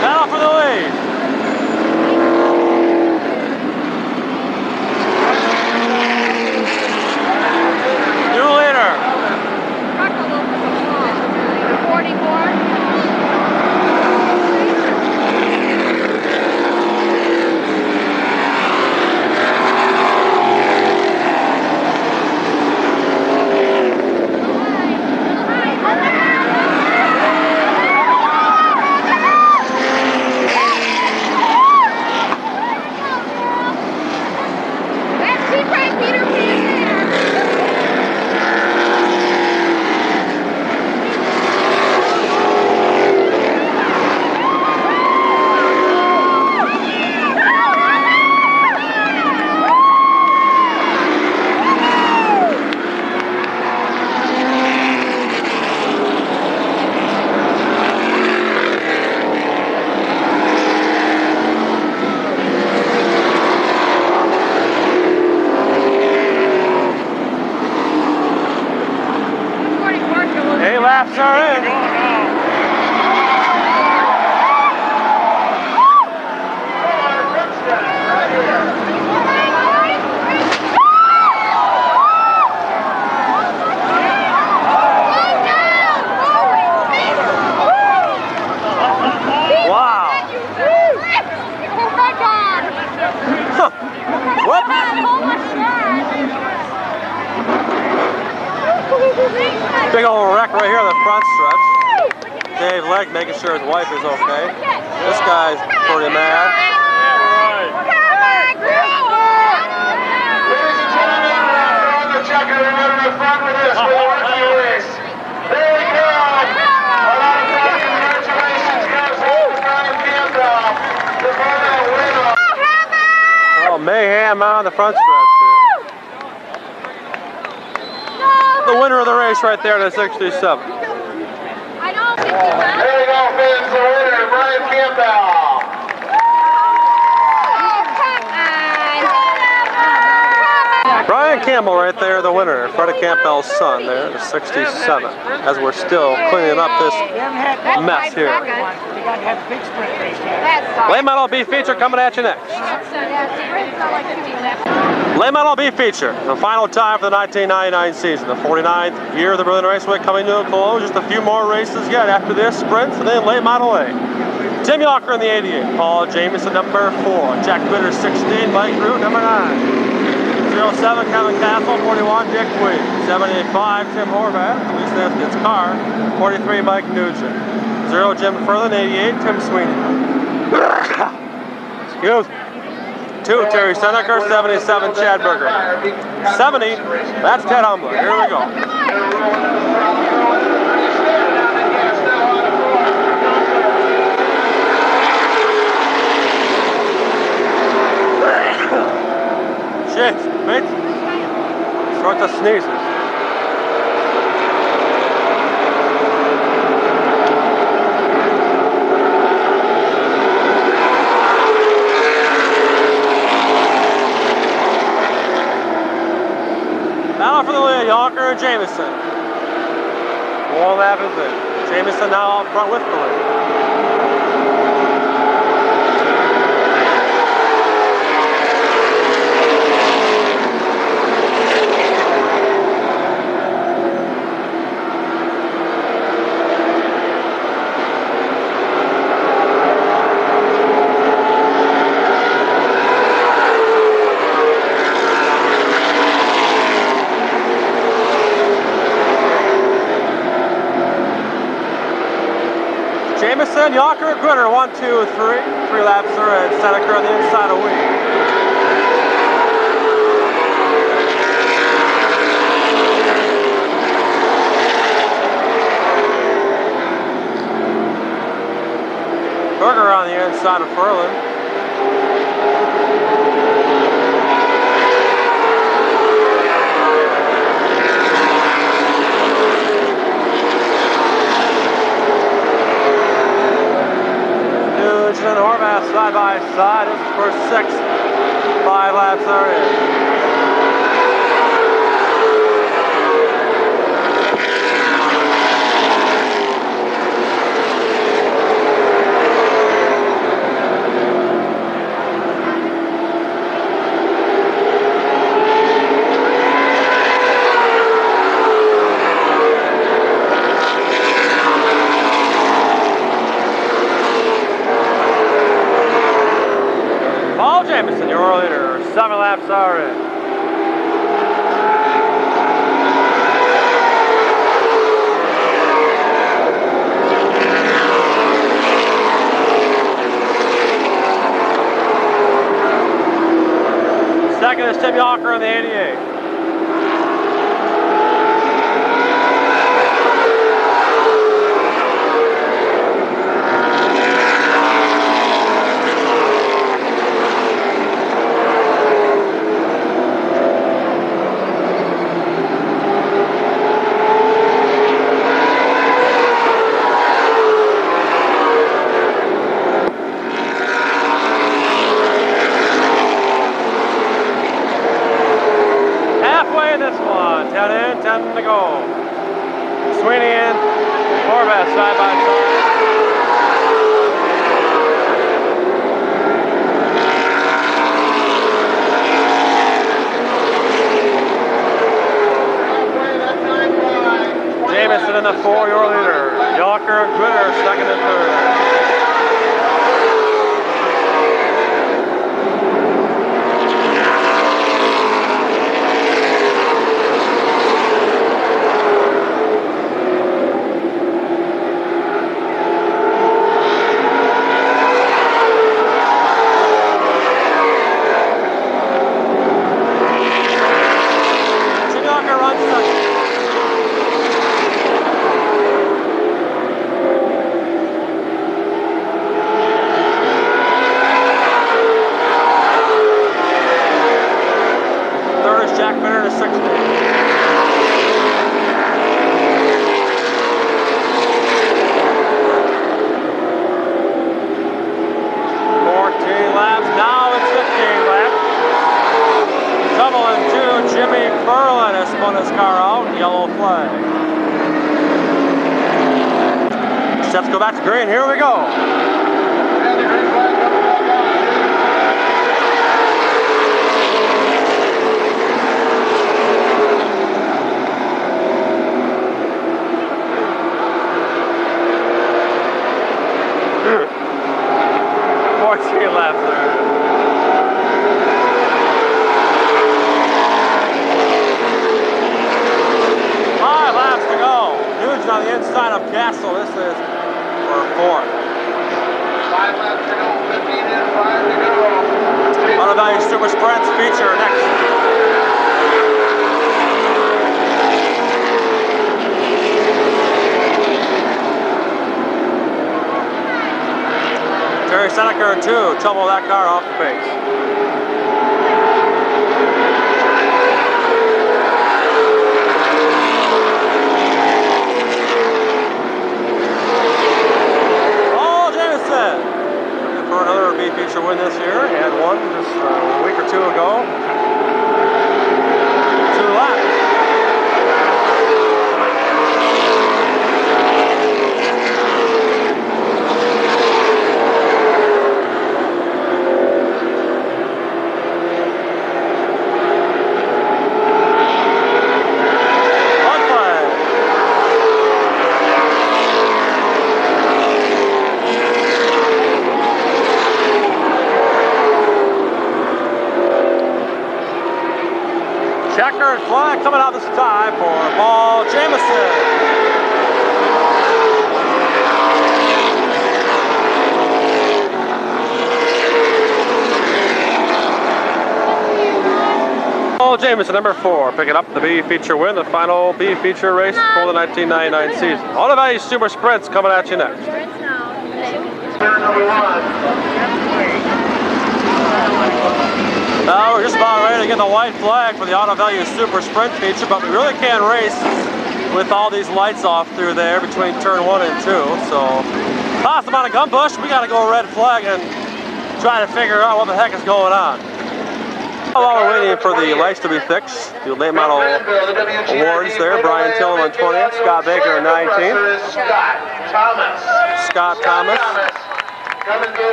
Now for the lead. New leader. 44. Laps are in. Wow. Oh my God. Whoop. Big old wreck right here on the front stretch. Dave Legg making sure his wife is okay. This guy's pretty mad. Ladies and gentlemen, we're on the checker. Remember to front with this for the rookie race. There we go. A lot of congratulations goes home to Brian Campbell. The winner. Oh, mayhem on the front stretch here. The winner of the race right there, the 67. I know, 65. There we go, fans. The winner, Brian Campbell. Brian Campbell right there, the winner. Freddie Campbell's son there, the 67. As we're still cleaning up this mess here. Late Model B feature coming at you next. Late Model B feature, the final time for the 1999 season, the 49th year of the Berlin Raceway coming to a close. Just a few more races yet after this sprint, and then late Model A. Tim Yawker in the 88, Paul Jamieson number 4, Jack Bitter 16, Mike Root number 9. 07 Kevin Castle, 41 Dick Weed, 75 Tim Horvath, at least that's his car, 43 Mike Nugent, 0 Jim Furlan, 88 Tim Sweeney. Excuse me. 2 Terry Seneker, 77 Chad Berger, 70 that's Ted Humbler. Here we go. Shit, mate. Start to sneeze. Now for the lead, Yawker and Jamieson. 1 lap is in. Jamieson now out front with the lead. Jamieson, Yawker, Gritter, 1, 2, 3. 3 laps are in. Seneker on the inside of Wee. inside of Furlan. Nuge and Horvath side by side. This is for 6. 5 laps are in. Jamison, your leader. 7 laps are in. Second is Tim Yawker on the 88. This one, 10 in, 10 to go. Sweeney in, Horvath side by side. Jamison in the 4, your leader. Yawker and Gritter, second and third. His car out, yellow flag. Steps go back to green. Here we go. Laps there. 5 laps to go. Nuge on the inside of Castle. This is for 4th. 5 laps to go. 15 in, 5 to go. Unvalued Super Sprints feature next. Terry Seneca in 2, tumble that car off the pace. Oh, Jamison! Looking for another B feature win this year. He had one just a week or 2 ago. 2 laps. Checkered flag coming out this time for Paul Jamison. Paul Jamison, number 4, picking up the B feature win, the final B feature race for the 1999 season. All of these Super Sprints coming at you next. Number 1. Now we're just about ready to get the white flag for the Auto Value Super Sprint feature, but we really can't race with all these lights off through there between turn 1 and 2. So, past the amount of gun push, we got to go red flag and try to figure out what the heck is going on. While we're waiting for the lights to be fixed, the late model awards there. Brian Tillman on 20th, Scott Baker on 19th. Scott Thomas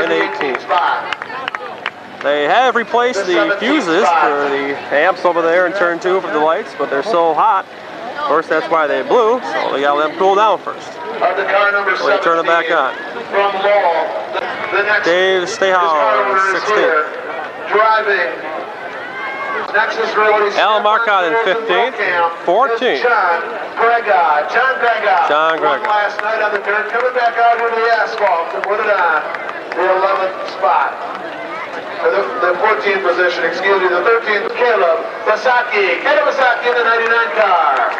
in 18th. They have replaced the fuses for the amps over there in turn 2 for the lights, but they're so hot. Of course, that's why they blew, so they gotta let them cool down first. So they turn it back on. Dave Stahauer, 16th. Driving. Nexus release. Al Marcotte in 15th. 14th. John Gregor. Last night on the dirt, coming back out here to the asphalt to put it on. The 11th spot. The 14th position, excuse me, the 13th, Caleb Basaki. Caleb Basaki in the 99 car.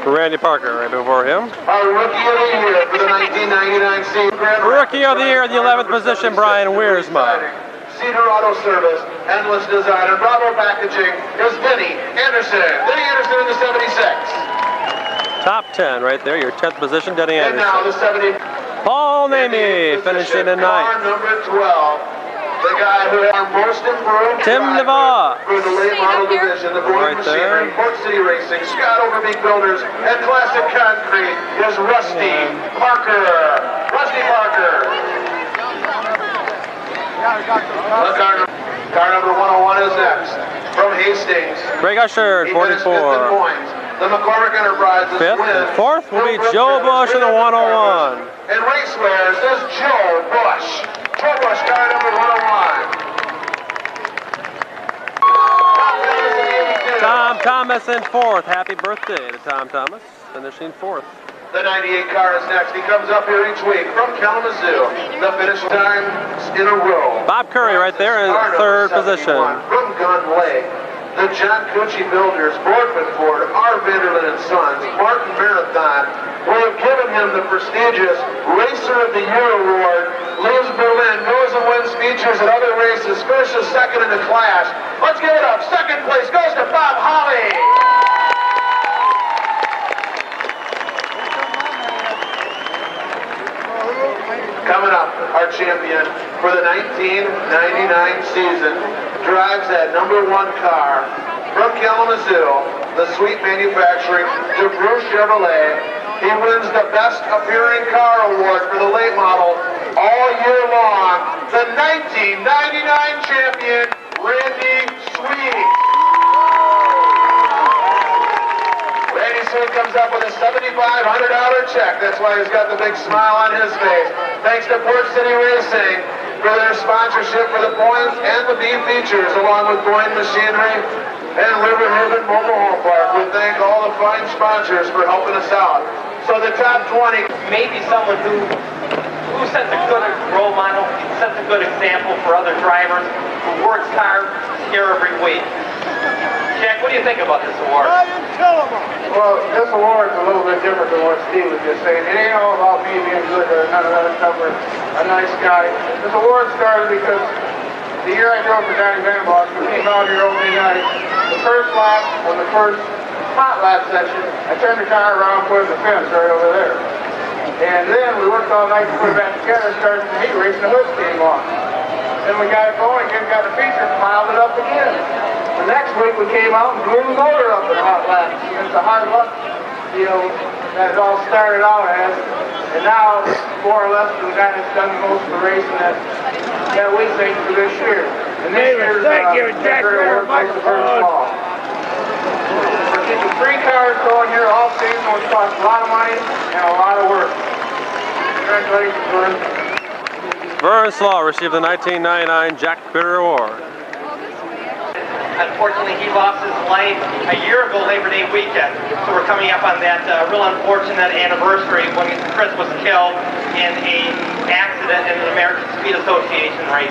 Randy Parker right before him. Our rookie of the year for the 1999 season. Rookie of the year in the 11th position, Brian Wiersma. Cedar Auto Service, Endless Design, and Bravo Packaging is Denny Anderson. Denny Anderson in the 76. Top 10 right there, your 10th position, Denny Anderson. And now the 70. Paul Namey finishing in 9th. Number 12. The guy who had our most improved Tim DeVos for the late model division, the Board Machinery, Port City Racing, Scott Overbeek Builders, and Classic Concrete is Rusty Parker. Rusty Parker. Car number 101 is next. From Hastings. Greg Usher, 44. The McCormick Enterprises 5th win. and 4th will be Joe Bush in the 101. And Raceways is Joe Bush. Joe Bush, car number 101. Tom Thomas in 4th. Happy birthday to Tom Thomas, finishing 4th. The 98 car is next. He comes up here each week from Kalamazoo. The finish time in a row. Bob Curry right there in 3rd position. From Gun Lake. The John Cucci Builders, Boardman Ford, R. Vanderlyn and Sons, Martin Marathon. We have given him the prestigious Racer of the Year award. Leaves Berlin, goes and wins features at other races, finishes 2nd in the class. Let's give it up. 2nd place goes to Bob Holly. Coming up, our champion for the 1999 season drives that number 1 car from Kalamazoo, the Sweet Manufacturing, DeBrew Chevrolet. He wins the Best Appearing Car Award for the late model all year long. The 1999 champion, Randy Sweet. Randy Sweet comes up with a $7,500 check. That's why he's got the big smile on his face. Thanks to Port City Racing for their sponsorship for the points and the B features, along with Boyne Machinery and River Haven Mobile Home Park. We thank all the fine sponsors for helping us out. So the top 20. Maybe someone who sets a good role model, sets a good example for other drivers, who works hard here every week. Jack, what do you think about this award? Well, this award's a little bit different than what Steve was just saying. It ain't all about me being good or none of that stuff or a nice guy. This award started because the year I drove for Danny Van Bosch, we came out here opening night. The first lap was the first hot lap section. I turned the car around, put it in the fence right over there. And then we worked all night to put it back together, started the heat race, and the hood came on. Then we got it going again, got the feature, piled it up again. The next week we came out and blew the motor up in hot laps. It's a hard luck deal that it all started out as. And now, more or less, the guy that's done the most for racing that we think for this year. And this year's Jack Award makes the first ball. We're keeping 3 cars going here all season, which costs a lot of money and a lot of work. Congratulations, Vern. Vern Slaw received the 1999 Jack Bitter Award. Unfortunately, he lost his life a year ago, Labor Day weekend. So we're coming up on that real unfortunate anniversary when Chris was killed in an accident in an American Speed Association race.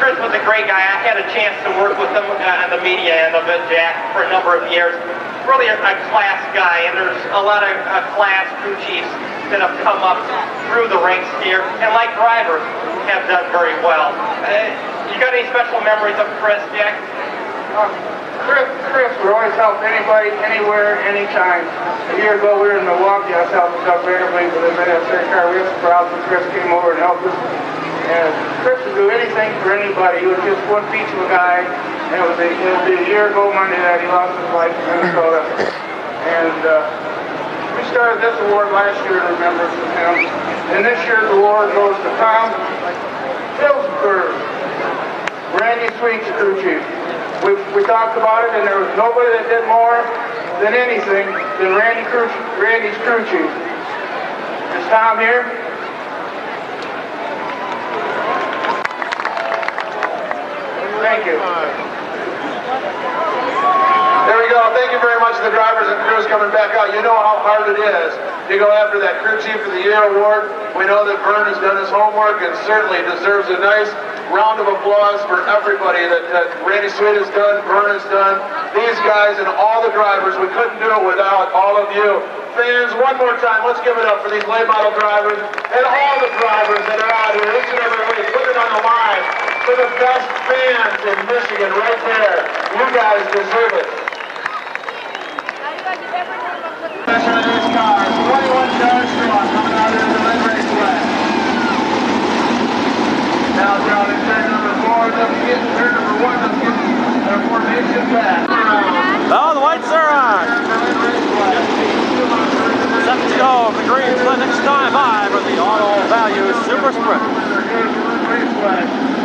Chris was a great guy. I had a chance to work with him on the the media end of it, Jack, for a number of years. Really a class guy, and there's a lot of class crew chiefs that have come up through the ranks here, and like drivers, have done very well. You got any special memories of Chris, Jack? Chris would always help anybody, anywhere, anytime. A year ago we were in Milwaukee. I was helping Doug Vanderbilt with the Minnesota car. We had some problems, and Chris came over and helped us. And Chris would do anything for anybody. He was just one piece of a guy. And it was a year ago Monday that he lost his life in Minnesota. And we started this award last year to remember him. And this year's award goes to Tom Hillsberg, Randy Sweet's crew chief. We talked about it, and there was nobody that did more than anything than Randy's crew chief. Is Tom here? Thank you. There we go. Thank you very much to the drivers and crews coming back out. You know how hard it is to go after that Crew Chief of the Year award. We know that Vern has done his homework and certainly deserves a nice round of applause for everybody that Randy Sweet has done, Vern has done, these guys and all the drivers. We couldn't do it without all of you. Fans, one more time, let's give it up for these late model drivers and all the drivers that are out here each and every week. Put it on the line for the best fans in Michigan right there. You guys deserve it. Especially these cars, 21 cars strong coming out here to the Red Raceway. Now down in turn number 4, let's get turn number 1, let's get their formation back. Oh, the lights are on. Set to go for the green for the next time by for the Auto Value Super Sprint.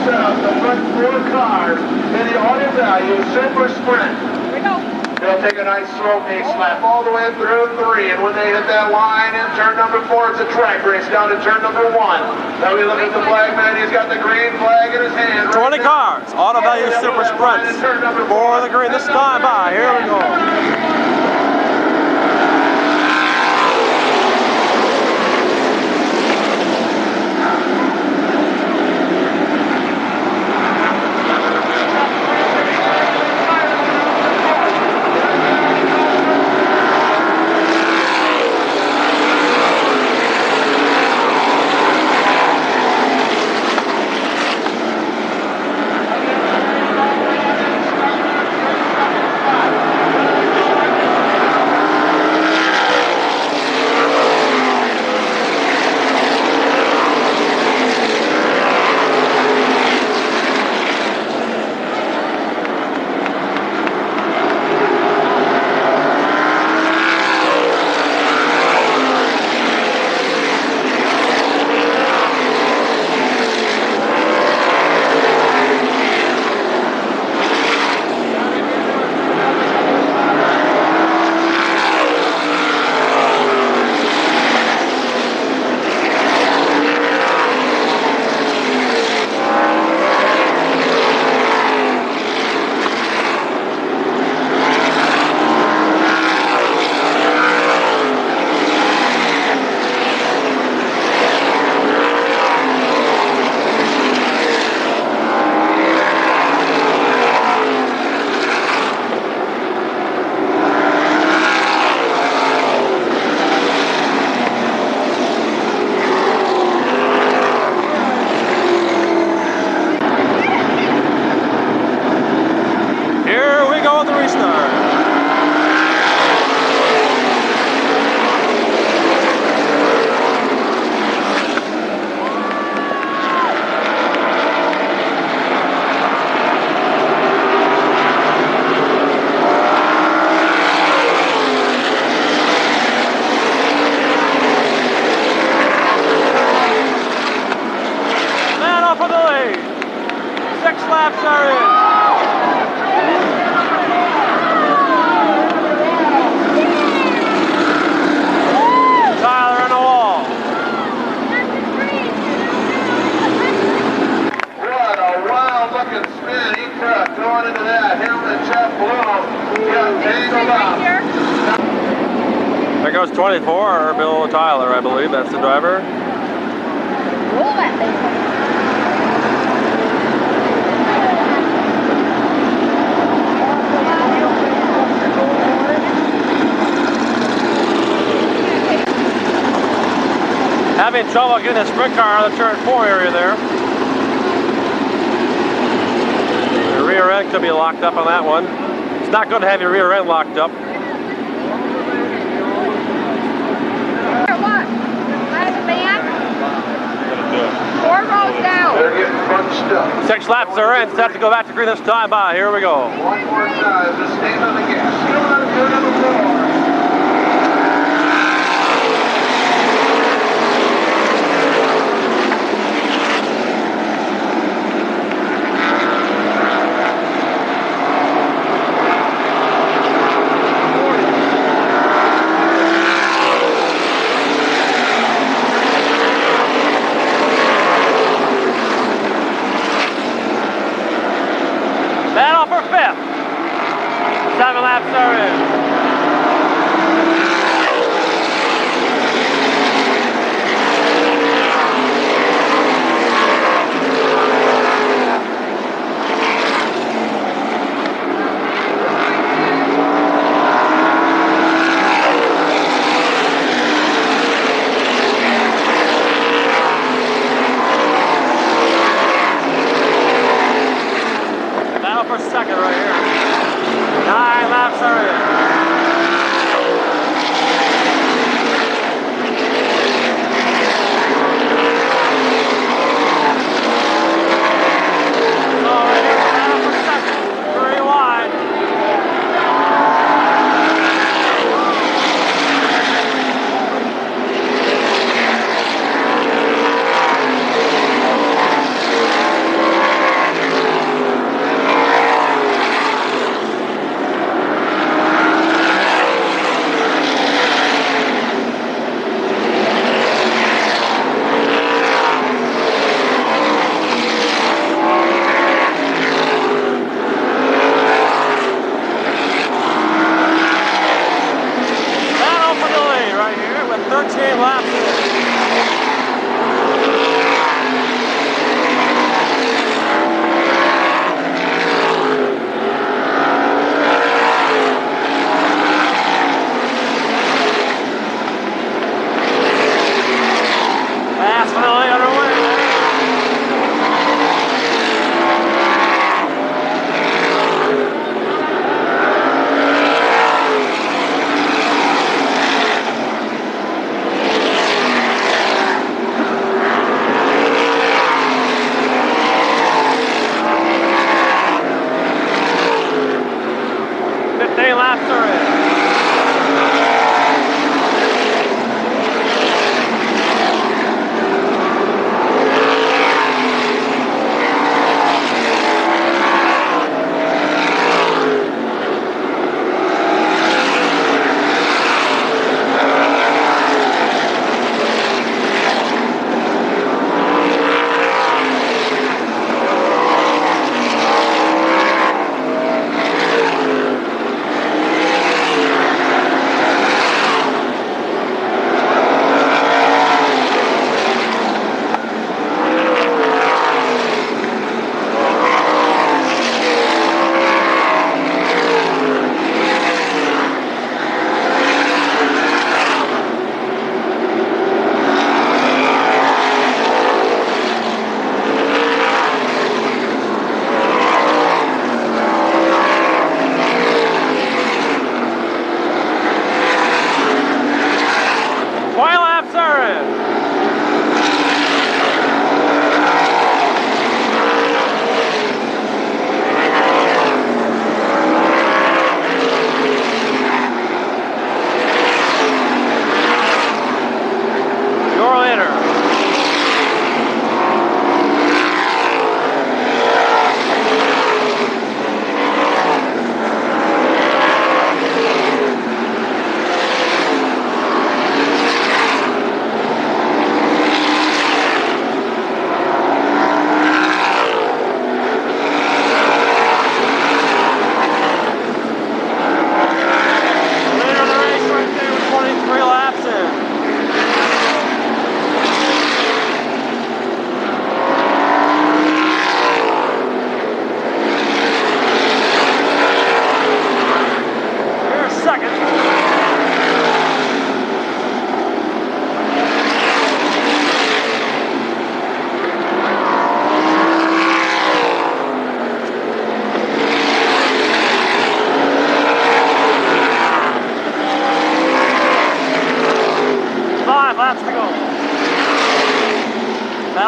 So the front 4 cars in the Auto Value Super Sprint. Here we go. They'll take a nice slow pace lap all the way through 3, and when they hit that line in turn number 4, it's a track race down to turn number 1. Now we look at the flag man, he's got the green flag in his hand. 20 cars, Auto Value Super Sprints for the green this time by. Here we go. There goes 24, Bill Tyler, I believe. That's the driver. Roll that thing. having trouble getting a sprint car out of the turn 4 area there. The rear end could be locked up on that one. It's not good to have your rear end locked up. What? Last man? 4 rows down. They're getting bunched up. 6 laps are in, set to go back to green this time. Here we go. One more time, just stand on the gas. Still not good number 4. Battle for 5th. 7 laps are in. Battle for 2nd right here. 9 laps are in. Battle for the lead right here with 13 laps in. Fast for the lead underway. Laps are in.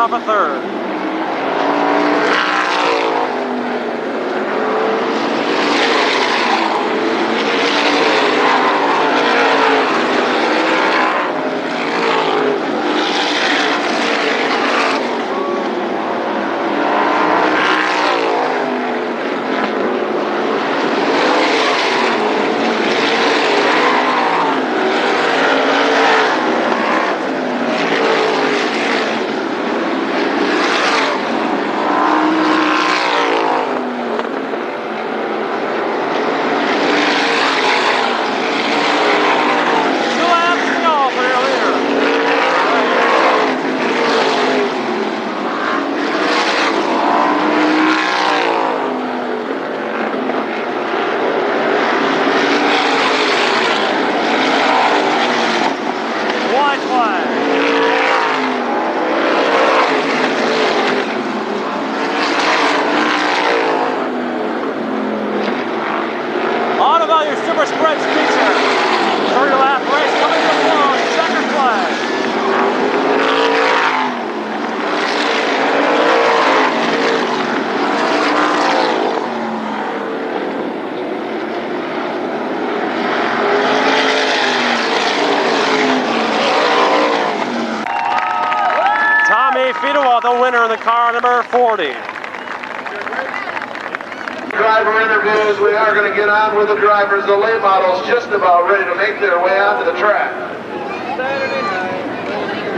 off a third. Super Spreads feature. 30 lap race coming to a close. Second flag. Tommy Fiedewald, the winner in the car number 40. Driver interviews. We are going to get on with the drivers. The late models just about ready to make their way onto the track.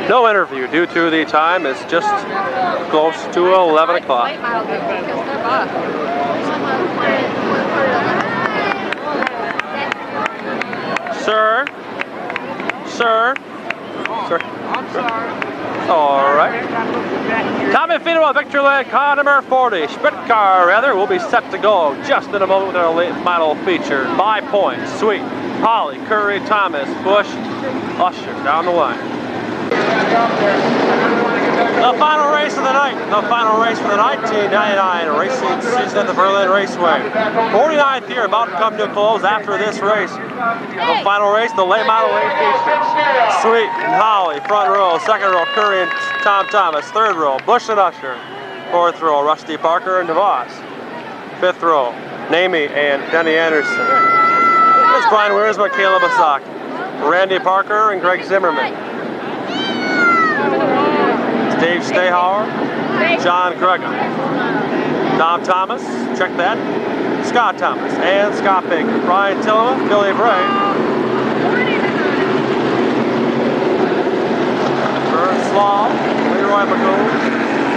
No interview due to the time. It's just close to 11 o'clock. Sir? Sir? Sir? I'm sorry. All right. Tommy Fiedewald, victory lane, car number 40. Sprint car, rather, will be set to go just in a moment with our late model feature. By points, Sweet, Holly, Curry, Thomas, Bush, Usher, down the line. The final race of the night. The final race for the 1999 racing season at the Berlin Raceway. 49th year about to come to a close after this race. The final race, the late model lane feature. Sweet and Holly, front row. Second row, Curry and Tom Thomas. Third row, Bush and Usher. Fourth row, Rusty Parker and DeVos. Fifth row, Namie and Denny Anderson. It's Brian Wiersma, Caleb Asaki, Randy Parker and Greg Zimmerman. Dave Stahauer, John Greger, Tom Thomas, check that, Scott Thomas, and Scott Baker, Brian Tillman, Billy Bray, Vern Slaw, Leroy McCool,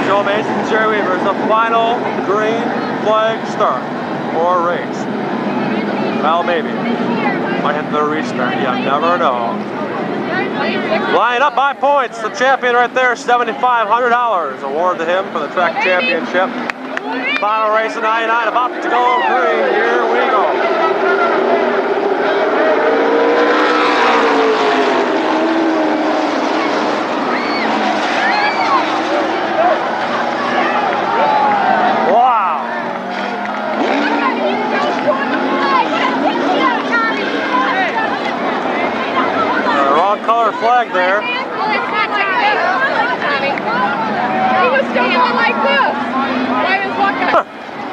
Joe Mason, Jerry Weaver is the final green flag start for a race. Well, maybe. Might hit the restart, you never know. Line up by points, the champion right there, $7,500 award to him for the track championship. Final race of 99, about to go green. Here we go. Wow. Wrong color flag there. He was standing like this. Why was walking?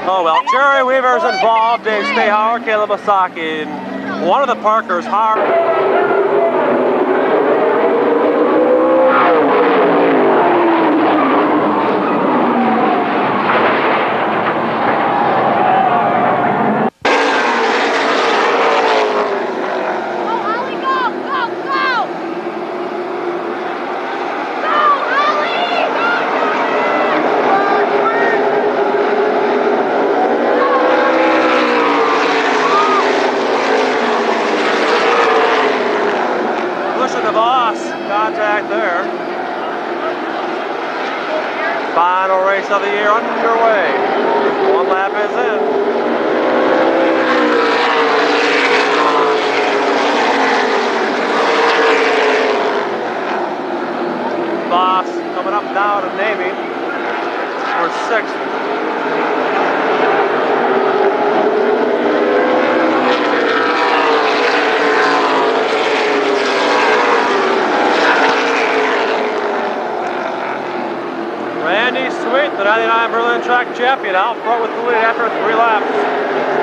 Oh well, Jerry Weaver's involved, Dave Stahauer, Caleb Asaki, and one of the Parkers hard. Contact there. Final race of the year underway. One lap is in. Boss coming up now to Namie for 6th. track champion out front with the lead after 3 laps.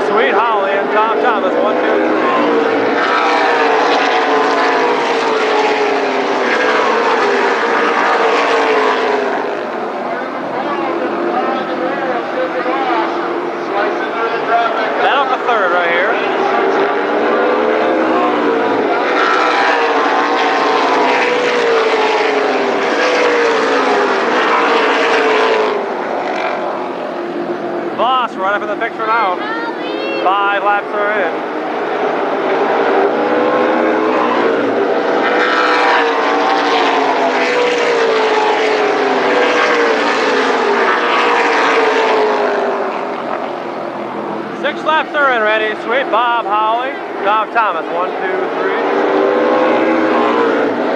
Sweet Holly and Tom Thomas, 1, 2, 3. Battle for third right here. Voss right up in the picture now. 5 laps are in. Laps are in, ready, sweet. Bob Howley, Tom Thomas, 1, 2, 3.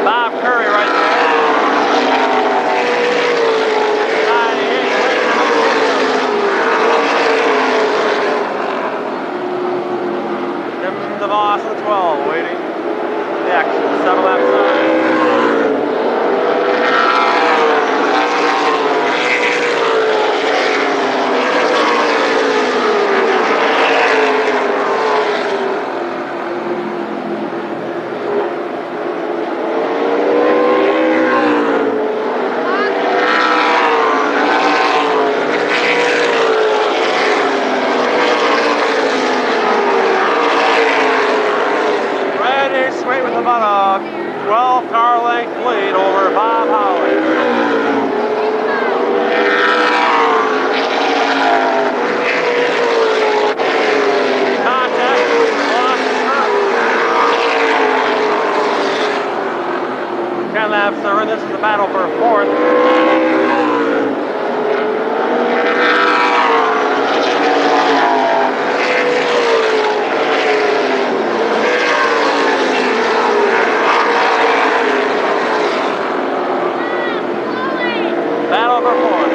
Bob Curry right there. 98. Tim DeVos at 12, waiting. The action, 7 laps are in. About a 12 car length lead over Bob Howley. Contact, lost turn. 10 laps are in. This is the battle for 4th. Battle for 4th.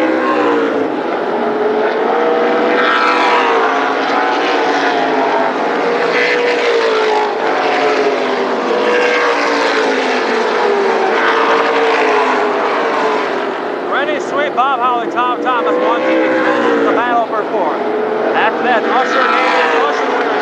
Ready, sweet. Bob Howley, Tom Thomas, 1, 2, 3. This is the battle for 4th. After that, Usher Hayden, Usher winners.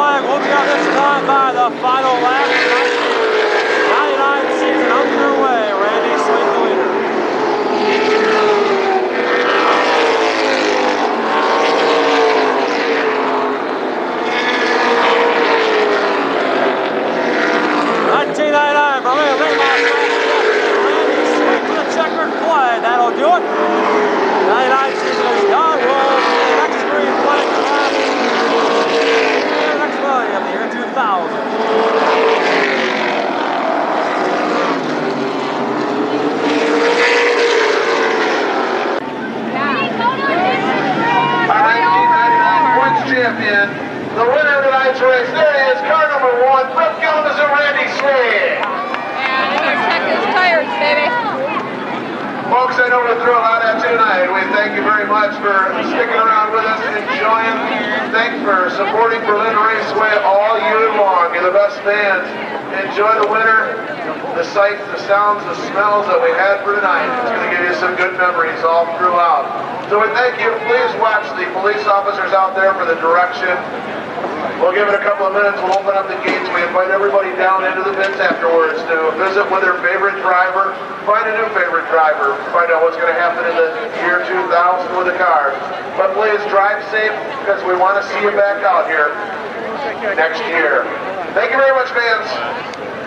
flag will be on this time by the final lap. 99 season underway. Randy Sweet the leader. That'll do it. 99 season is done. We'll next green flag lap. Next one of the year 2000. Our 1999 points champion, the winner of tonight's race, there he is, car number 1, Brooke Gilmas and Randy Sweet. And he goes check his tires, baby. Folks, I know we're through a lot at you tonight. We thank you very much for sticking around with us, enjoying. Thanks for supporting Berlin Raceway all year long. You're the best fans. Enjoy the winter, the sights, the sounds, the smells that we had for tonight. It's going to give you some good memories all throughout. So we thank you. Please watch the police officers out there for the direction. We'll give it a couple of minutes. We'll open up the gates. We invite everybody down into the pits afterwards to visit with their favorite driver, find a new favorite driver, find out what's going to happen in the year 2000 with the cars. But please drive safe because we want to see you back out here next year. Thank you very much, fans.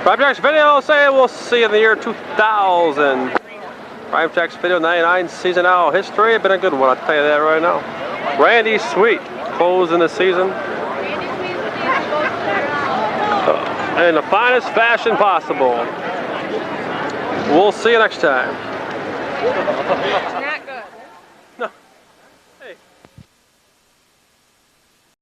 Prime Tech's video saying we'll see you in the year 2000. Prime Tech's video 99 season out history. Been a good one, I'll tell you that right now. Randy Sweet closing the season in the finest fashion possible. We'll see you next time.